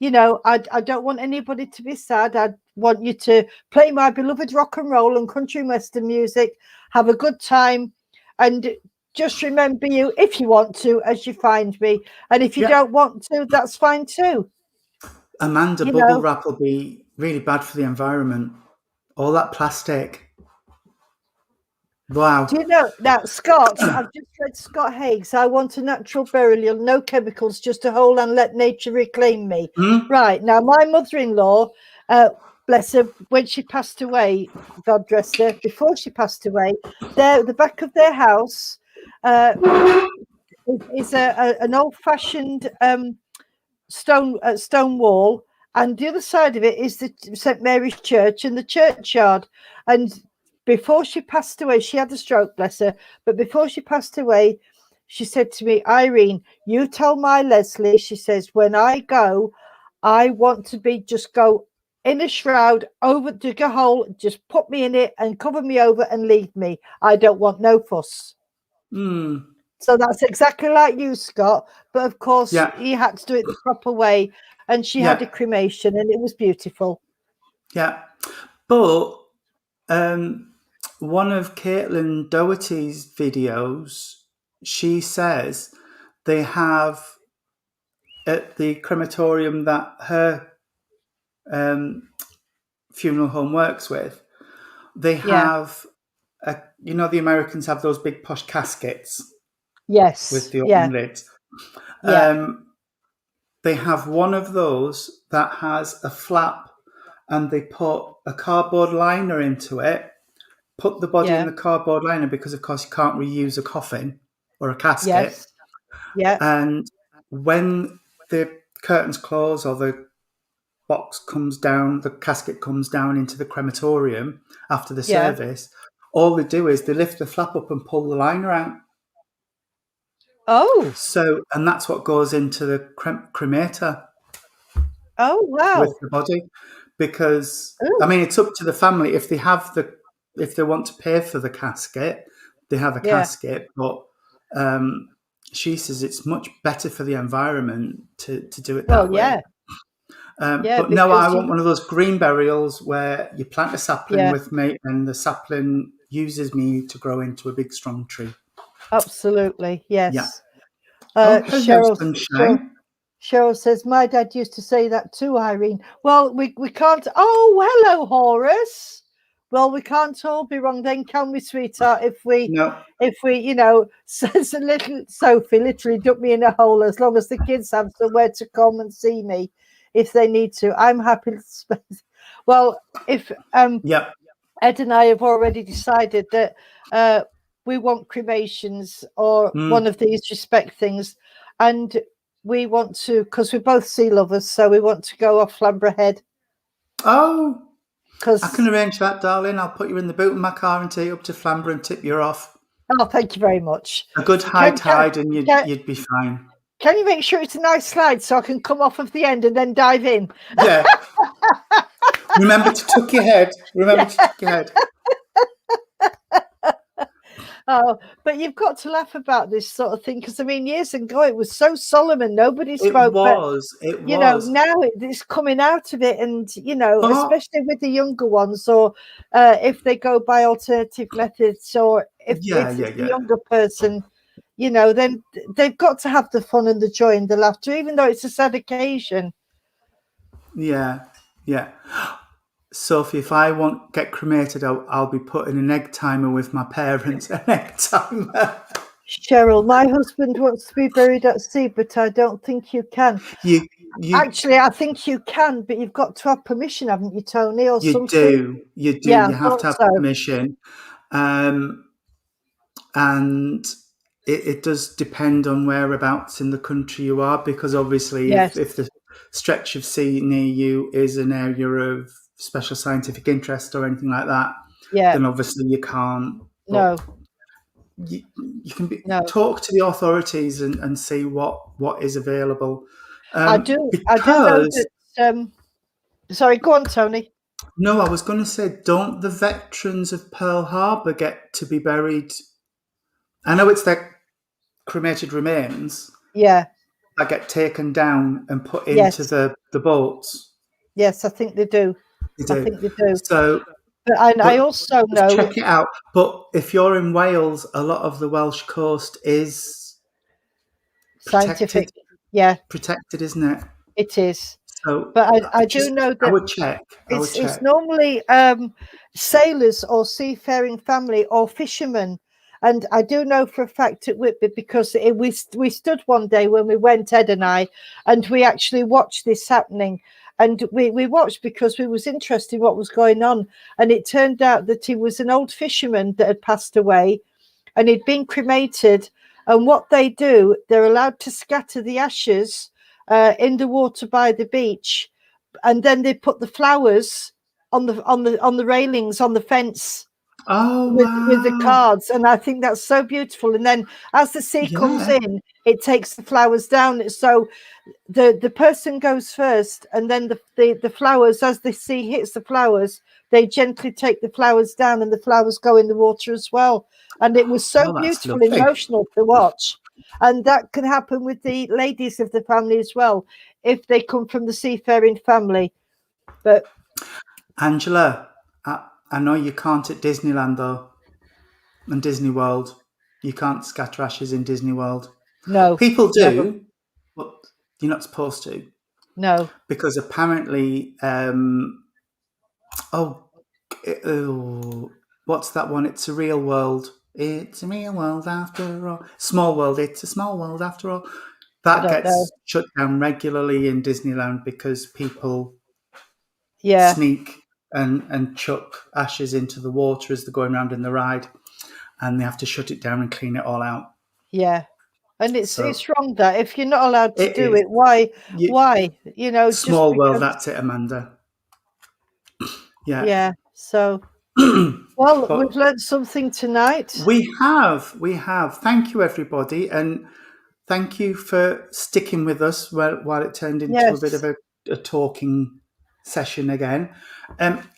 don't want anybody to be sad. I want you to play my beloved rock and roll and country and western music, have a good time, and just remember you, if you want to, as you find me. And if you don't want to, that's fine too. Amanda, bubble wrap will be really bad for the environment. All that plastic. Wow. Do you know that, Scott? I've just read Scott Haig's I Want a Natural Burial, No Chemicals, Just a Hole and Let Nature Reclaim Me. Right. Now, my mother-in-law, bless her, when she passed away, God rest her, before she passed away, the back of their house is an old-fashioned stone wall, and the other side of it is the St Mary's Church and the churchyard. And before she passed away, she had a stroke, bless her, but before she passed away, she said to me, Irene, you tell my Leslie, she says, when I go, I want to just go in a shroud, dig a hole, just put me in it and cover me over and leave me. I don't want no fuss. So that's exactly like you, Scott. But of course, he had to do it the proper way. And she had a cremation, and it was beautiful. Yeah. But one of Caitlin Doherty's videos, she says they have at the crematorium that her funeral home works with, they have, the Americans have those big posh caskets Yes. with the open lids. Yeah. They have one of those that has a flap, and they put a cardboard liner into it, put the body in the cardboard liner because, of course, you can't reuse a coffin or a casket. Yes. Yeah. And when the curtains close or the box comes down, the casket comes down into the crematorium after the service, all they do is they lift the flap up and pull the liner out. Oh. So, and that's what goes into the cremator. Oh, wow. With the body. Because, I mean, it's up to the family. If they want to pay for the casket, they have a casket. But she says it's much better for the environment to do it that way. But no, I want one of those green burials where you plant a sapling with me and the sapling uses me to grow into a big, strong tree. Absolutely, yes. Yeah. Hello, sunshine. Cheryl says, my dad used to say that too, Irene. Well, we can't. Oh, hello, Horace. Well, we can't all be wrong then, can we, sweetheart? If we, says a little Sophie, literally dug me in a hole, as long as the kids have somewhere to come and see me if they need to. I'm happy to spend. Well, if Ed and I have already decided that we want cremations or one of these respect things, and we want to, because we're both sea lovers, so we want to go off Flamborough Head. Oh, I can arrange that, darling. I'll put you in the boot of my car and take you up to Flamborough and tip you off. Oh, thank you very much. A good high tide and you'd be fine. Can you make sure it's a nice slide so I can come off of the end and then dive in? Yeah. Remember to tuck your head. Oh, but you've got to laugh about this sort of thing, because I mean, years ago it was so solemn and nobody spoke. It was. Now it's coming out of it, and especially with the younger ones, or if they go by alternative methods, or if it's a younger person, then they've got to have the fun and the joy and the laughter, even though it's a sad occasion. Yeah. Sophie, if I get cremated, I'll be putting an egg timer with my parents. An egg timer. Cheryl, my husband wants to be buried at sea, but I don't think you can. Actually, I think you can, but you've got to have permission, haven't you, Tony? Or something? You do. Yeah, you have to have permission. And it does depend on whereabouts in the country you are, because obviously if the stretch of sea near you is an area of special scientific interest or anything like that, then obviously you can't. No. You can talk to the authorities and see what is available. I do know that, sorry, go on, Tony. No, I was going to say, don't the veterans of Pearl Harbor get to be buried? I know it's their cremated remains. Yeah. That get taken down and put into the boats. Yes, I think they do. I think they do. So, but I also know. Check it out. But if you're in Wales, a lot of the Welsh coast is scientific. Protected, isn't it? It is. So, but I do know that I would check. It's normally sailors or seafaring family or fishermen. And I do know for a fact at Whitby, because we stood one day when we went, Ed and I, and we actually watched this happening. And we watched because we was interested in what was going on. And it turned out that he was an old fisherman that had passed away, and he'd been cremated. And what they do, they're allowed to scatter the ashes in the water by the beach, and then they put the flowers on the railings on the fence. Oh, with the cards, and I think that's so beautiful. And then as the sea comes in, it takes the flowers down. So the person goes first, and then the flowers, as the sea hits the flowers, they gently take the flowers down, and the flowers go in the water as well. And it was so beautiful, emotional to watch. And that can happen with the ladies of the family as well, if they come from the seafaring family. But Angela, I know you can't at Disneyland though, and Disney World. You can't scatter ashes in Disney World. No. People No. do, but you're not supposed to. No. Because apparently, what's that one? It's a real world. It's a real world after all. Small world. It's a small world after all. I That don't know. gets shut down regularly in Disneyland because people sneak and chuck ashes into the water as they're going around in the ride, and they have to shut it down and clean it all out. Yeah. And it's wrong that if you're not allowed to do is. it, why? You know, just Small because, world, that's it, Amanda. Yeah. Yeah. So, well, we've learned something tonight. We have. Thank you, everybody, and thank you for sticking with us while it turned into a bit of a talking session again.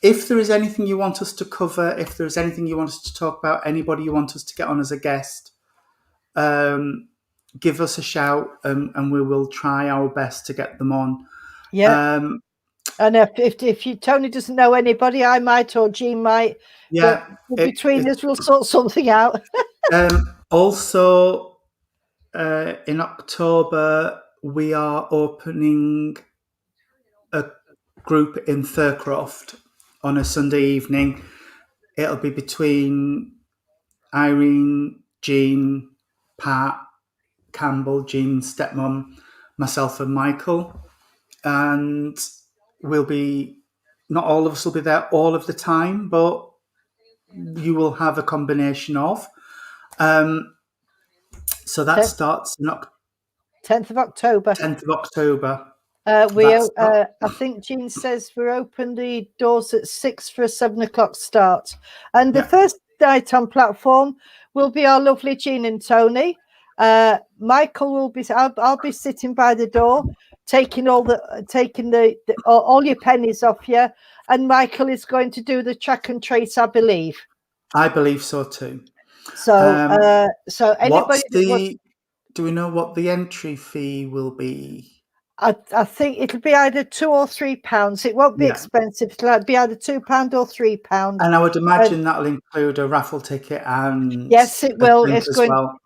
If there is anything you want us to cover, if there is anything you want us to talk about, anybody you want us to get on as a guest, give us a shout, and we will try our best to get them on. Yeah. And if Tony doesn't know anybody, I might, or Jean might. Yeah. But between us, we'll sort something out. Also, in October, we are opening a group in Thurcroft on a Sunday evening. It'll be between Irene, Jean, Pat, Campbell, Jean's stepmom, myself and Michael. And not all of us will be there all of the time, but you will have a combination of. So that starts 10th of October. 10th of October. I think Jean says we're open the doors at 6 for a 7 o'clock start. And the first night on platform will be our lovely Jean and Tony. Michael will be, I'll be sitting by the door, taking all your pennies off you. And Michael is going to do the track and trace, I believe. I believe so too. So, anybody do we know what the entry fee will be? I think it'll be either £2 or £3. It won't be expensive. It'll be either £2 or £3. And I would imagine that'll include a raffle ticket and yes, it will. It's going. Well.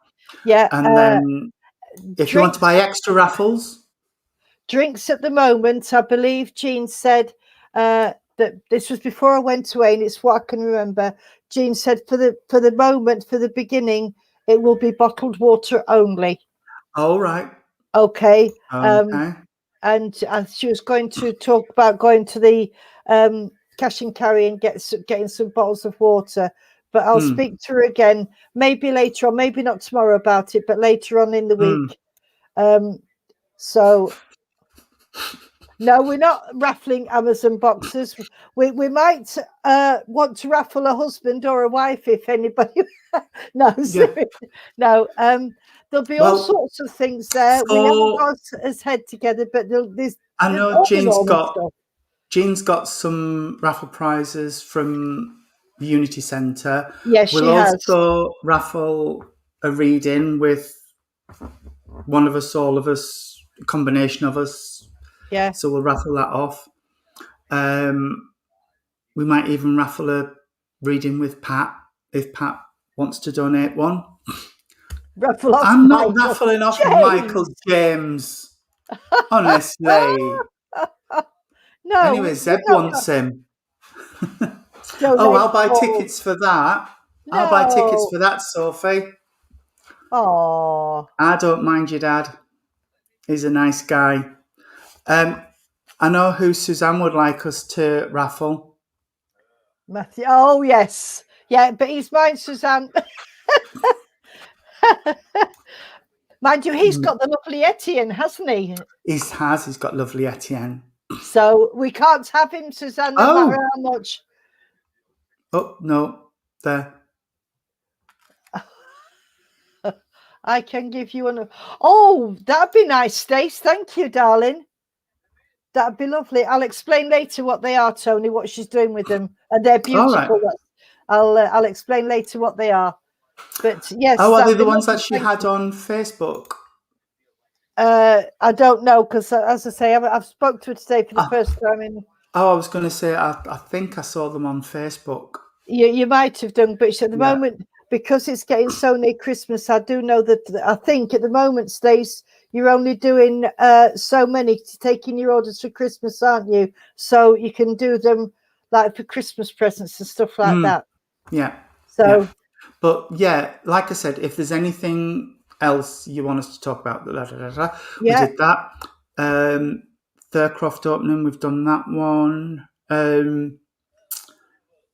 Yeah. And then if you want to buy extra raffles, drinks at the moment, I believe Jean said that this was before I went away, and it's what I can remember. Jean said for the moment, for the beginning, it will be bottled water only. All right. Okay. And she was going to talk about going to the cash and carry and getting some bottles of water. But I'll speak to her again, maybe later on, maybe not tomorrow about it, but later on in the week. So no, we're not raffling Amazon boxes. We might want to raffle a husband or a wife if anybody. No, no. There'll be all sorts of things there. We haven't got his head together, but there's. I know Jean's got some raffle prizes from the Unity Centre. Yes, we'll also raffle a reading with one of us, all of us, a combination of us. Yeah. So we'll raffle that off. We might even raffle a reading with Pat if Pat wants to donate one. Raffle off. I'm not raffling off Michael James. Honestly. No. Anyway, Zeb wants him. I'll buy tickets for that. No. I'll buy tickets for that, Sophie. Oh. I don't mind your dad. He's a nice guy. I know who Suzanne would like us to raffle. Matthew. Oh, yes. Yeah, but he's mine, Suzanne. Mind you, he's got the lovely Etienne, hasn't he? He's got lovely Etienne. So we can't have him, Suzanne, no matter how much. Oh, no. There. I can give you an... Oh, that'd be nice, Stace. Thank you, darling. That'd be lovely. I'll explain later what they are, Tony, what she's doing with them. And they're beautiful. Right. I'll explain later what they are. But yes. Oh, are they the ones that she had on Facebook? I don't know, because as I say, I've spoke to her today for the first time. I was going to say, I think I saw them on Facebook. You might have done, but at the moment, because it's getting so near Christmas, I do know that I think at the moment, Stace, you're only doing so many, taking your orders for Christmas, aren't you? So you can do them like for Christmas presents and stuff like that. Yeah. So, yeah. But yeah, like I said, if there's anything else you want us to talk about, we did that. Thurcroft opening, we've done that one.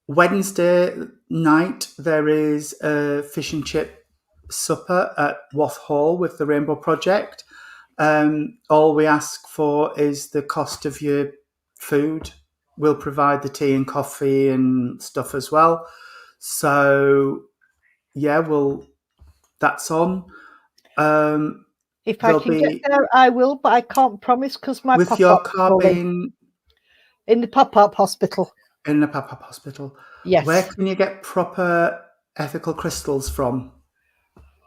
Wednesday night, there is a fish and chip supper at Wath Hall with the Rainbow Project. All we ask for is the cost of your food. We'll provide the tea and coffee and stuff as well. So, yeah, that's on. If I can get there, I will, but I can't promise because my with your car being in the pop-up hospital. In the pop-up hospital. Yes. Where can you get proper ethical crystals from?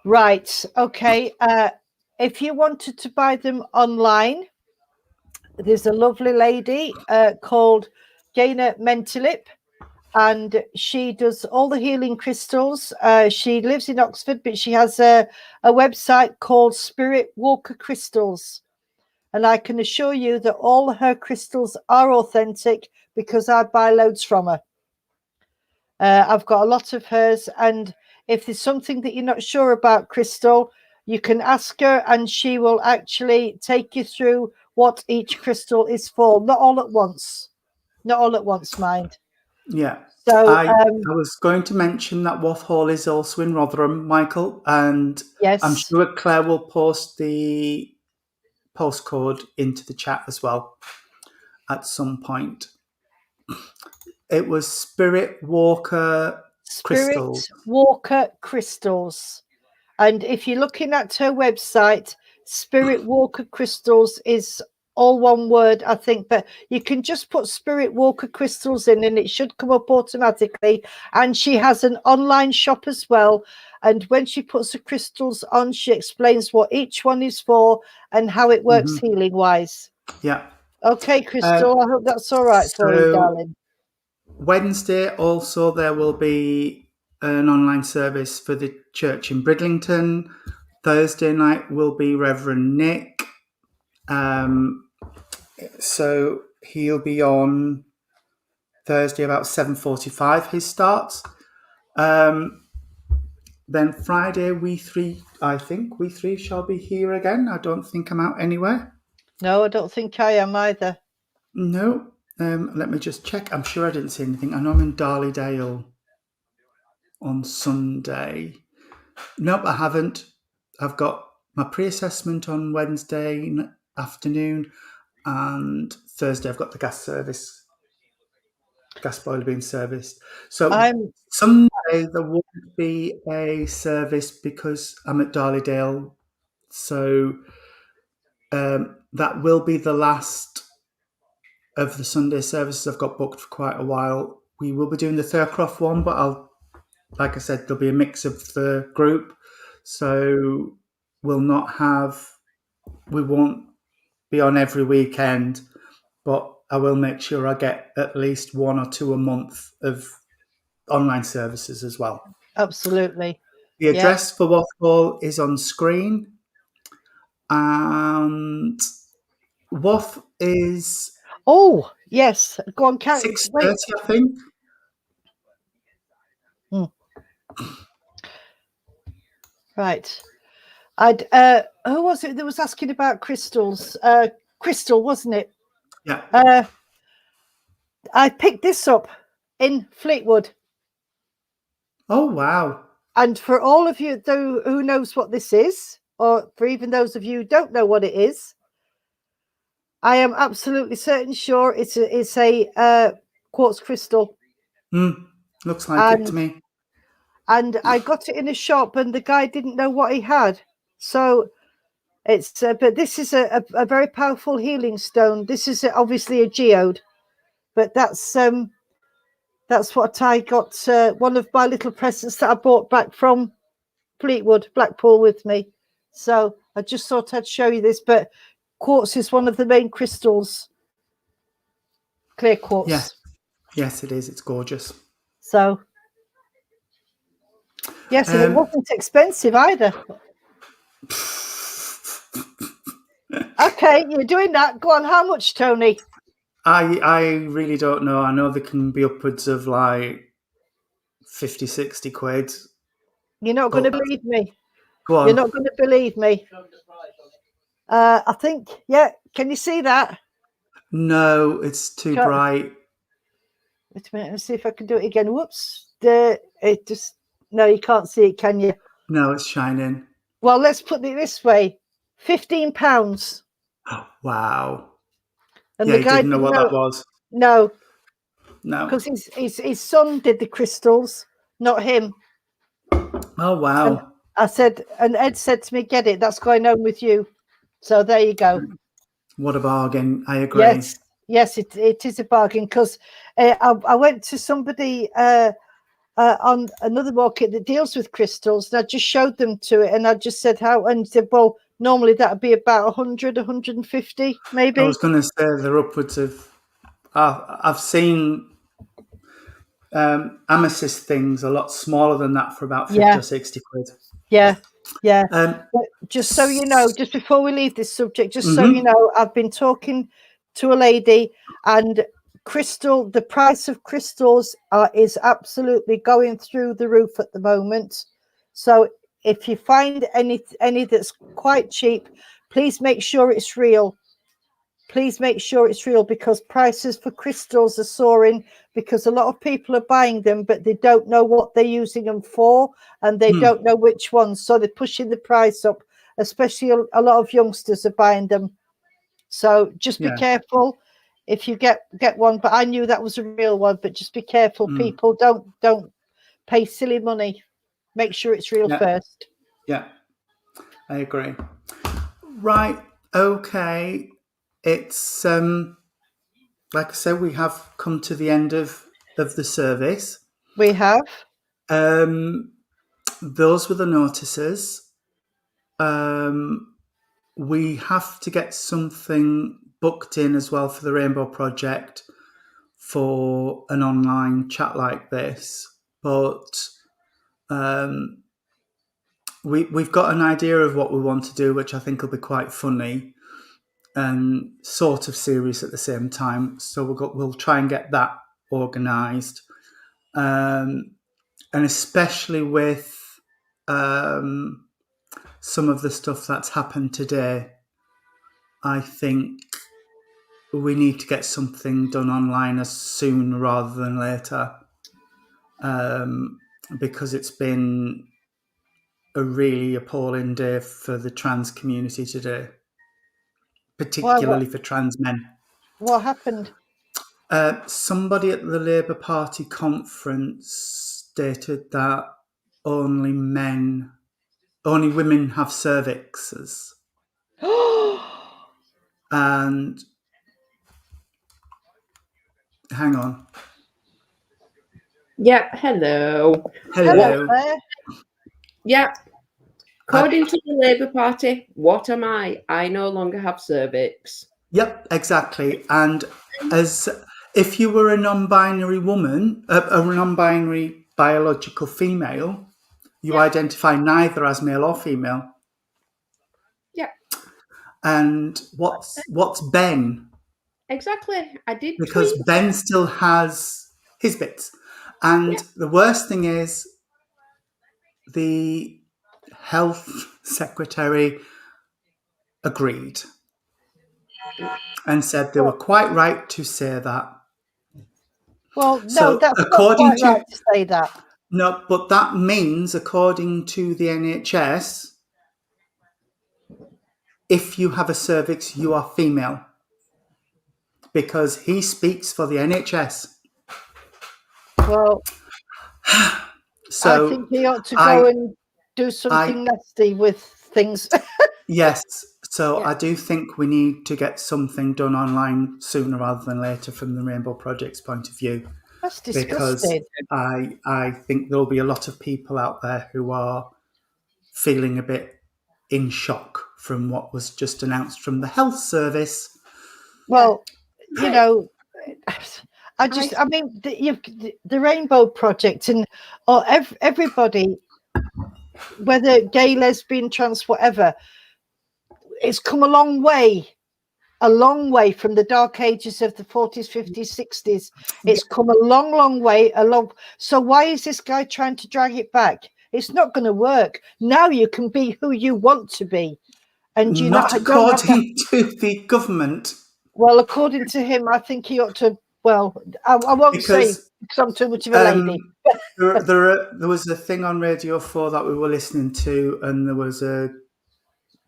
Right. Okay. If you wanted to buy them online, there's a lovely lady called Gaina Mentalip, and she does all the healing crystals. She lives in Oxford, but she has a website called Spirit Walker Crystals. And I can assure you that all her crystals are authentic because I buy loads from her. I've got a lot of hers. And if there's something that you're not sure about, Crystal, you can ask her and she will actually take you through what each crystal is for. Not all at once. Not all at once, mind. Yeah. So I was going to mention that Wath Hall is also in Rotherham, Michael, and yes, I'm sure Claire will post the postcode into the chat as well at some point. It was Spirit Walker Crystals. Spirit Walker Crystals. And if you're looking at her website, Spirit Walker Crystals is all one word, I think, but you can just put Spirit Walker Crystals in and it should come up automatically. And she has an online shop as well. And when she puts the crystals on, she explains what each one is for and how it works healing wise. Yeah. Okay, Crystal, I hope that's all right for you, darling. Wednesday, also, there will be an online service for the church in Bridlington. Thursday night will be Reverend Nick. So he'll be on Thursday about 7:45, his starts. Then Friday, we three shall be here again. I don't think I'm out anywhere. No, I don't think I am either. No. Let me just check. I'm sure I didn't see anything. I know I'm in Darley-Dale on Sunday. Nope, I haven't. I've got my pre-assessment on Wednesday afternoon, and Thursday I've got the gas boiler being serviced. So Sunday there won't be a service because I'm at Darley-Dale. So that will be the last of the Sunday services I've got booked for quite a while. We will be doing the Thurcroft one, but like I said, there'll be a mix of the group. So we won't be on every weekend, but I will make sure I get at least 1 or 2 a month of online services as well. Absolutely. The address for Wath Hall is on screen. And Wath is... Oh, yes. Go on, 6:30, I think. Right. Who was it that was asking about crystals? Crystal, wasn't it? Yeah. I picked this up in Fleetwood. Oh, wow. And for all of you who knows what this is, or for even those of you who don't know what it is, I am absolutely sure it's a quartz crystal. Looks like it to me. And I got it in a shop and the guy didn't know what he had. So it's, but this is a very powerful healing stone. This is obviously a geode, but that's what I got. One of my little presents that I bought back from Fleetwood, Blackpool with me. So I just thought I'd show you this, but quartz is one of the main crystals. Clear quartz. Yes, it is. It's gorgeous. So Yes, and it wasn't expensive either. Okay, you're doing that. Go on, how much, Tony? I really don't know. I know they can be upwards of like 50, 60 quid. You're not going to believe me. Go on. You're not going to believe me. I think, yeah. Can you see that? No, it's too bright. Wait a minute. Let's see if I can do it again. Whoops. It just, no, you can't see it, can you? No, it's shining. Well, let's put it this way. £15. Wow. And yeah, the he guy didn't know what that was. No. No. Because his son did the crystals, not him. Oh, wow. And I said, and Ed said to me, get it, that's going home with you. So there you go. What a bargain. I agree. Yes, it is a bargain, because I went to somebody on another market that deals with crystals, and I just showed them to it, and I just said how, and he said, well, normally that would be about 100, 150, maybe. I was going to say they're upwards of, I've seen amethyst things a lot smaller than that for about 50 or 60 quid. Yeah. But just so you know, just before we leave this subject, just so you know, I've been talking to a lady, and the price of crystals is absolutely going through the roof at the moment. So if you find any that's quite cheap, please make sure it's real. Please make sure it's real, because prices for crystals are soaring, because a lot of people are buying them, but they don't know what they're using them for, and they don't know which ones. So they're pushing the price up, especially a lot of youngsters are buying them. So just be careful if you get one. But I knew that was a real one, but just be careful. People don't pay silly money. Make sure it's real first. Yeah, I agree. Right. Okay. It's like I said, we have come to the end of the service. We have. Those were the notices. We have to get something booked in as well for the Rainbow Project for an online chat like this, but we've got an idea of what we want to do, which I think will be quite funny and sort of serious at the same time. So we'll try and get that organised, and especially with some of the stuff that's happened today, I think we need to get something done online as soon rather than later, because it's been a really appalling day for the trans community today, particularly for trans men. What happened? Somebody at the Labour Party conference stated that only women have cervixes. And hang on. Yep. Hello. Yep. According to the Labour Party, what am I? I no longer have cervix. Yep, exactly. And as if you were a non-binary woman, a non-binary biological female, you identify neither as male or female. Yeah. And what's Ben? Exactly. I did because tweet. Ben still has his bits. And the worst thing is the health secretary agreed and said they were quite right to say that. Well, no, that's not quite right to say that. No, but that means, according to the NHS, if you have a cervix, you are female. Because he speaks for the NHS. Well, so I think he ought to go and do something nasty with things. Yes. So I do think we need to get something done online sooner rather than later from the Rainbow Project's point of view. That's disgusting. Because I think there'll be a lot of people out there who are feeling a bit in shock from what was just announced from the health service. Well, you know, I mean, the Rainbow Project and everybody whether gay, lesbian, trans, whatever, it's come a long way from the dark ages of the 40s, 50s, 60s. It's come a long way. So why is this guy trying to drag it back? It's not going to work. Now you can be who you want to be. And you not according to the government. Well, according to him, I think he ought to. Well, I won't say because I'm too much of a lady. There was a thing on Radio 4 that we were listening to, and there was a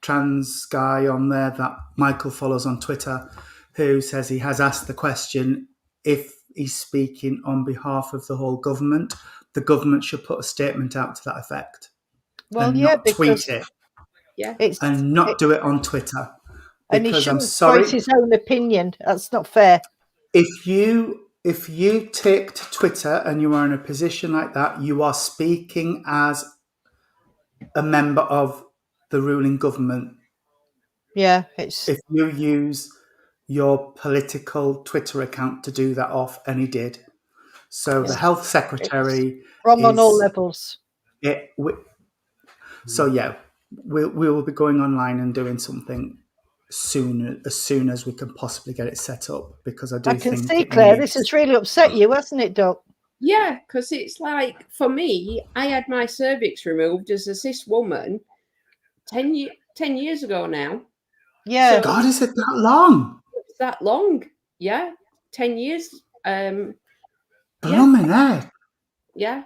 trans guy on there that Michael follows on Twitter who says he has asked the question, if he's speaking on behalf of the whole government, the government should put a statement out to that effect. Well, and yeah, not tweet it. Yeah. And not do it on Twitter. And he shouldn't voice his own opinion. That's not fair. If you take to Twitter and you are in a position like that, you are speaking as a member of the ruling government. Yeah, if you use your political Twitter account to do that off, and he did. So the health secretary it's wrong on all levels. So yeah, we will be going online and doing something as soon as we can possibly get it set up, because I can see, Claire, this has really upset you, hasn't it, Doc? Yeah, because it's like, for me, I had my cervix removed as a cis woman 10 years ago now. Yeah. So, God, is it that long? It's that long. Yeah. 10 years. Blooming heck. Yeah.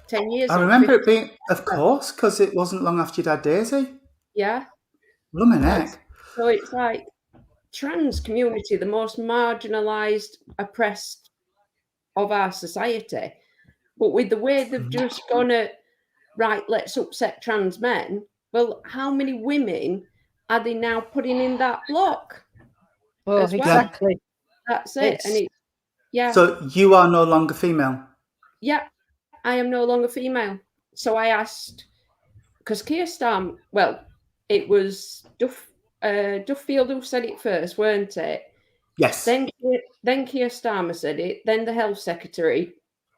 10 years. I remember it being, of course, because it wasn't long after you'd had Daisy. Yeah. Blooming heck. So it's like trans community, the most marginalised, oppressed of our society. But with the way they've just gone at, right, let's upset trans men, well, how many women are they now putting in that block? Well, exactly. That's it. So you are no longer female? Yeah, I am no longer female. So I asked, because Keir Starmer, well, it was Duffield who said it first, weren't it? Yes. Then Keir Starmer said it. Then the health secretary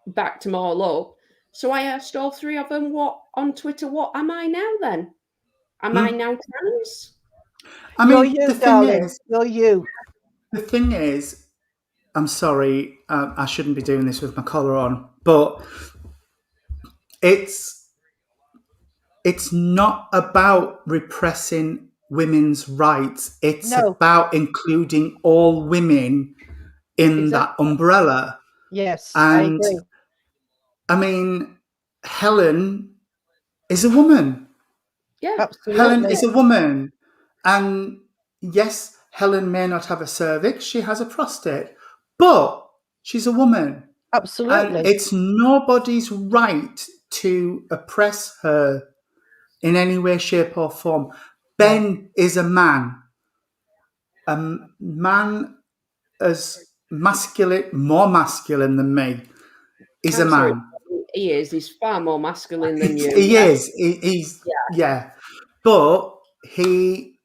backed them all up. So I asked all three of them on Twitter, what am I now then? Am I now trans? I mean, you're you, darling. You're you. The thing is, I'm sorry, I shouldn't be doing this with my collar on, but it's not about repressing women's rights. It's about including all women in that umbrella. Yes, and I agree. I mean, Helen is a woman. Yeah, absolutely. Helen is a woman. And yes, Helen may not have a cervix, she has a prostate, but she's a woman. Absolutely. And it's nobody's right to oppress her in any way, shape, or form. Ben is a man. A man as more masculine than me. He's a man. He is. He's far more masculine than you. He is. He's But he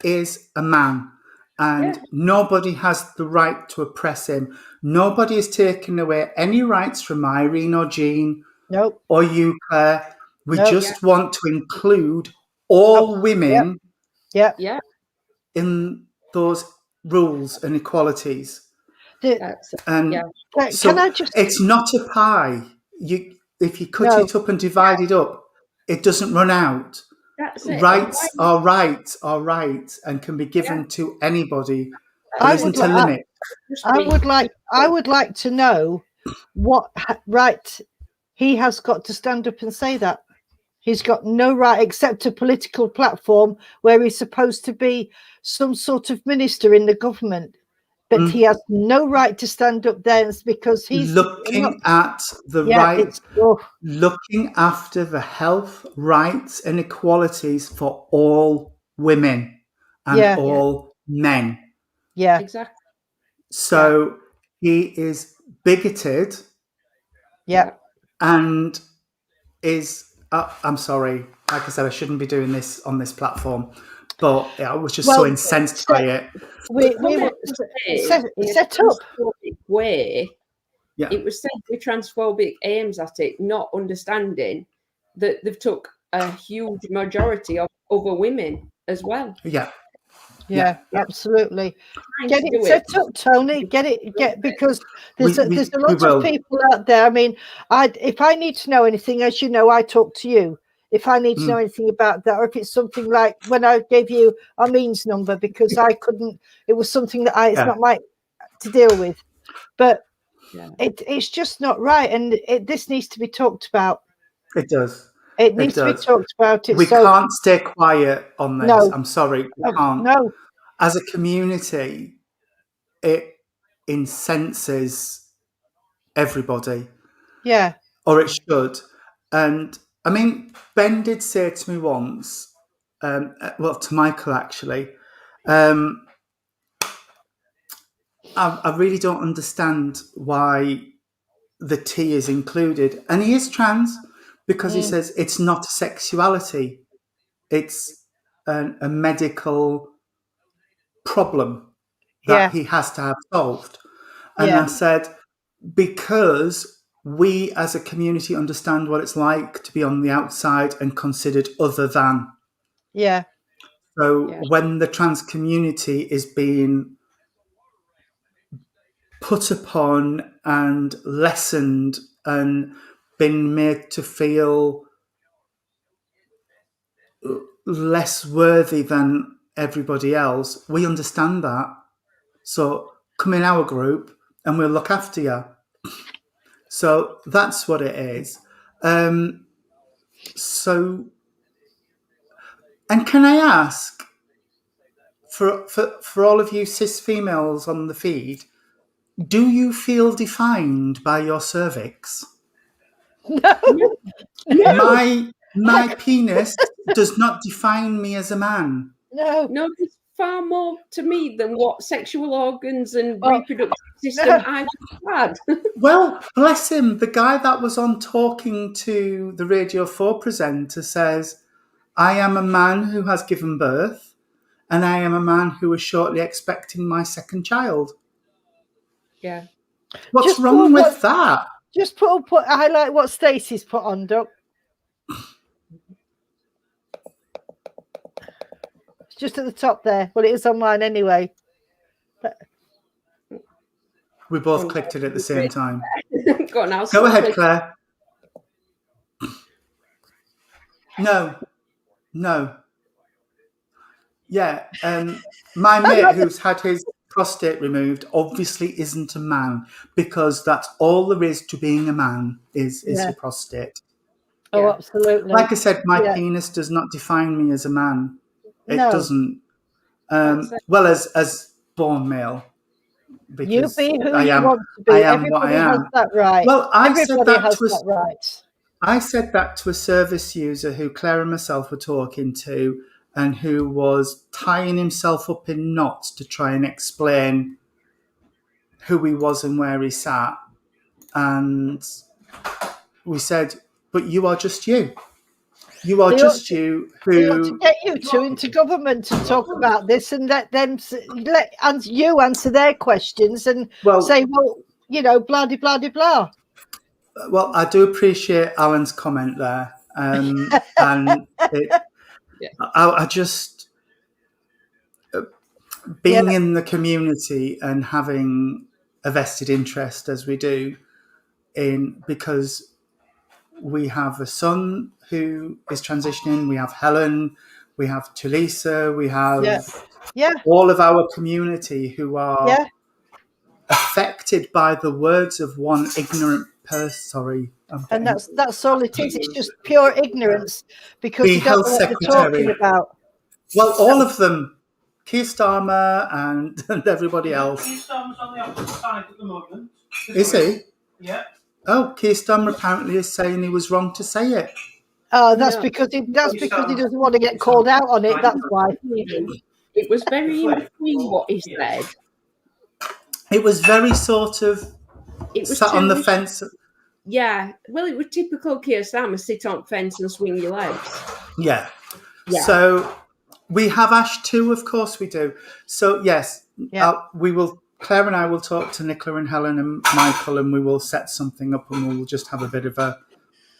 is a man, and nobody has the right to oppress him. Nobody is taking away any rights from Irene or Jean. Nope. Or you, Claire. We just want to include all women in those rules and equalities. Can I just... It's not a pie. If you cut it up and divide it up, it doesn't run out. That's it. Rights are rights and can be given to anybody. There isn't a limit. I would like to know what right he has got to stand up and say that. He's got no right except a political platform where he's supposed to be some sort of minister in the government. But he has no right to stand up there because he's looking after the health, rights, and equalities for all women and all men. Yeah, exactly. So he is bigoted. Yeah, and is. I'm sorry. Like I said, I shouldn't be doing this on this platform, but I was just so incensed by it. We set up way. Yeah. It was said with transphobic aims at it, not understanding that they've took a huge majority of other women as well. Yeah, absolutely. Trying Get to it do set up, Tony. Because there's a lot of people out there. I mean, if I need to know anything, as you know, I talk to you. If I need to know anything about that, or if it's something like when I gave you Armin's number because I couldn't, it was something that it's not my to deal with. But it's just not right, and this needs to be talked about. It does. It needs to be talked about. We can't stay quiet on this. No. I'm sorry, we can't. No. As a community, it incenses everybody. Yeah. Or it should. And I mean, Ben did say to me once, well, to Michael actually, I really don't understand why the T is included. And he is trans because he says it's not a sexuality. It's a medical problem that he has to have solved. And I said, because we as a community understand what it's like to be on the outside and considered other than. Yeah. So when the trans community is being put upon and lessened and been made to feel less worthy than everybody else, we understand that. So come in our group and we'll look after you. So that's what it is. So, and can I ask, for all of you cis females on the feed, do you feel defined by your cervix? No. My penis does not define me as a man. No. There's far more to me than what sexual organs and reproductive system I've had. Well, bless him. The guy that was on talking to the Radio 4 presenter says, I am a man who has given birth, and I am a man who is shortly expecting my second child. Yeah. What's wrong with that? Just highlight what Stacey's put on, Doc. It's just at the top there. Well, it is on mine anyway. We both clicked it at the same time. Go on now. Go ahead, Claire. No. Yeah, my mate who's had his prostate removed obviously isn't a man, because that's all there is to being a man is your prostate. Oh, absolutely. Like I said, my penis does not define me as a man. It doesn't. Well, as born male. You be who you want to be. Everybody has that right. Well, Everybody has that right. I said that to a service user who Claire and myself were talking to, and who was tying himself up in knots to try and explain who he was and where he sat. And we said, but you are just you. You are just you. They ought to get you two into government to talk about this and let you answer their questions and say, well, you know, blah, de, blah, de, blah. Well, I do appreciate Alan's comment there. And I just, being in the community and having a vested interest as we do because we have a son who is transitioning, we have Helen, we have Tulisa, we have all of our community who are affected by the words of one ignorant person. Sorry. And that's all it is. It's just pure ignorance because you don't know what they're talking about. Well, all of them. Keir Starmer and everybody else. Keir Starmer's on the opposite side at the moment. Is he? Yeah. Oh, Keir Starmer apparently is saying he was wrong to say it. Oh, that's because he doesn't want to get called out on it. That's why. It was very in between what he said. It was very sort of sat on the fence. Yeah. Well, it was typical Keir Starmer, sit on the fence and swing your legs. Yeah. So we have Ash too, of course we do. So yes, we will. Claire and I will talk to Nicola and Helen and Michael, and we will set something up, and we'll just have a bit of a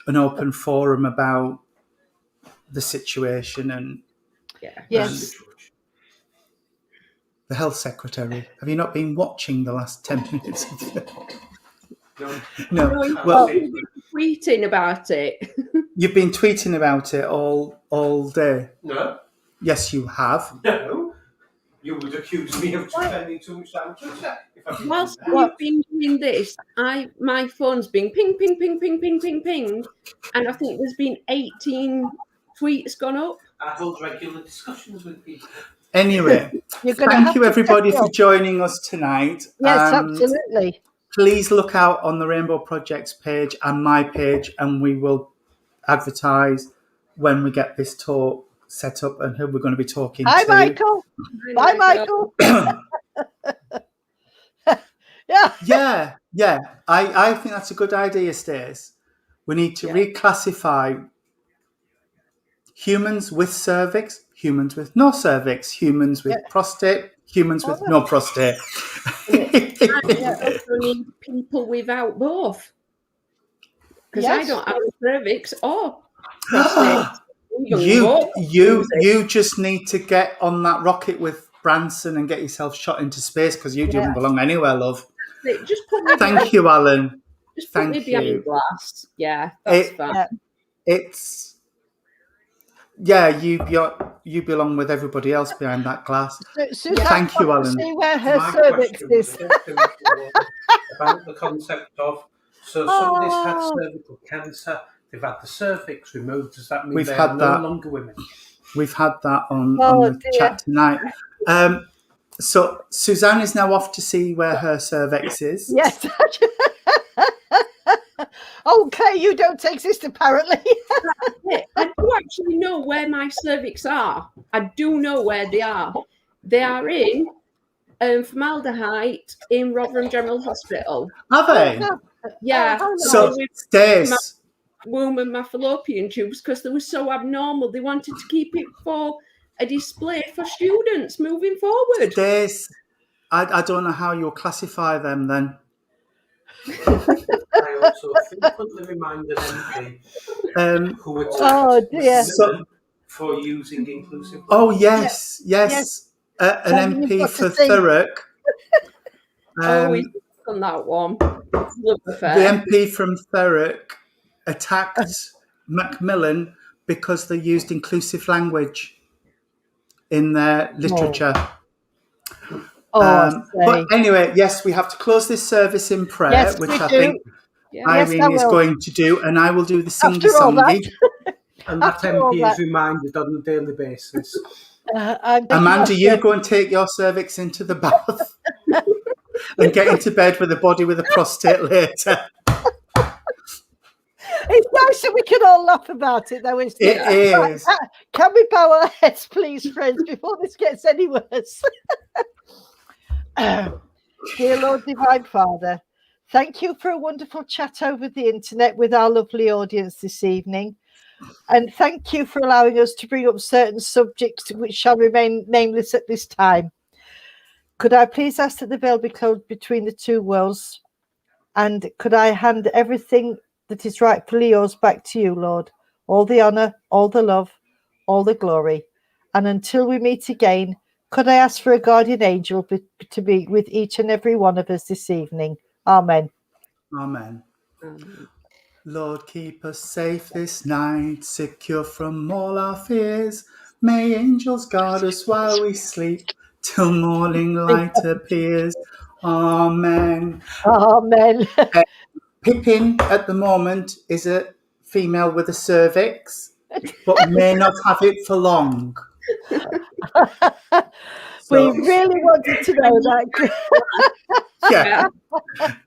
an open forum about the situation and Yes. the health secretary. Have you not been watching the last 10 minutes? No. Well, you've been tweeting about it. You've been tweeting about it all day. No. Yes, you have. No. You would accuse me of spending too much time on Twitter. Whilst you've been doing this, my phone's been ping, ping, ping, ping, ping, ping, ping, and I think there's been 18 tweets gone up. I hold regular discussions with people. Anyway, thank you everybody for joining us tonight. Yes, absolutely. Please look out on the Rainbow Projects page and my page, and we will advertise when we get this talk set up and who we're going to be talking to. Hi, Michael. Bye, Michael. Yeah. I think that's a good idea, Stace. We need to reclassify humans with cervix, humans with no cervix, humans with prostate, humans with no prostate. I also need people without both. Because I don't have a cervix or prostate. You just need to get on that rocket with Branson and get yourself shot into space because you don't belong anywhere, love. Just put me Thank you, Alan. Just put me behind glass. Yeah, that's fine. It's you belong with everybody else behind that glass. Thank you, Alan. See where her cervix is. About the concept of somebody's had cervical cancer, they've had the cervix removed. Does that mean they're no longer women? We've had that on the chat tonight. So Suzanne is now off to see where her cervix is. Yes. Okay, you don't exist apparently. I do actually know where my cervix are. I do know where they are. They are in formaldehyde in Rotherham General Hospital. Are they? Yeah. So Stace. Womb and my fallopian tubes because they were so abnormal. They wanted to keep it for a display for students moving forward. Stace, I don't know how you'll classify them then. I also frequently remind an MP who attacked for using inclusive. Oh yes. An MP for Thurrock. On that one. The MP from Thurrock attacked Macmillan because they used inclusive language in their literature. But anyway, yes, we have to close this service in prayer, which I think Irene is going to do, and I will do the singy-songy. And that MP is reminded on a daily basis. Amanda, you go and take your cervix into the bath and get into bed with a body with a prostate later. It's nice that we can all laugh about it, though, isn't it? It is. Can we bow our heads, please, friends, before this gets any worse? Dear Lord, Divine Father, thank you for a wonderful chat over the internet with our lovely audience this evening. And thank you for allowing us to bring up certain subjects which shall remain nameless at this time. Could I please ask that the veil be closed between the two worlds? And could I hand everything that is rightfully yours back to you, Lord? All the honour, all the love, all the glory. And until we meet again, could I ask for a guardian angel to be with each and every one of us this evening? Amen. Amen. Lord, keep us safe this night, secure from all our fears. May angels guard us while we sleep, till morning light appears. Amen. Amen. Pippin at the moment is a female with a cervix, but may not have it for long. We really wanted to know that. Yeah.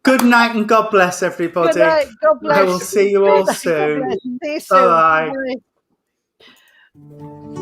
Good night and God bless everybody. Good night. God bless. I will see you all soon. See you soon. Bye. Bye.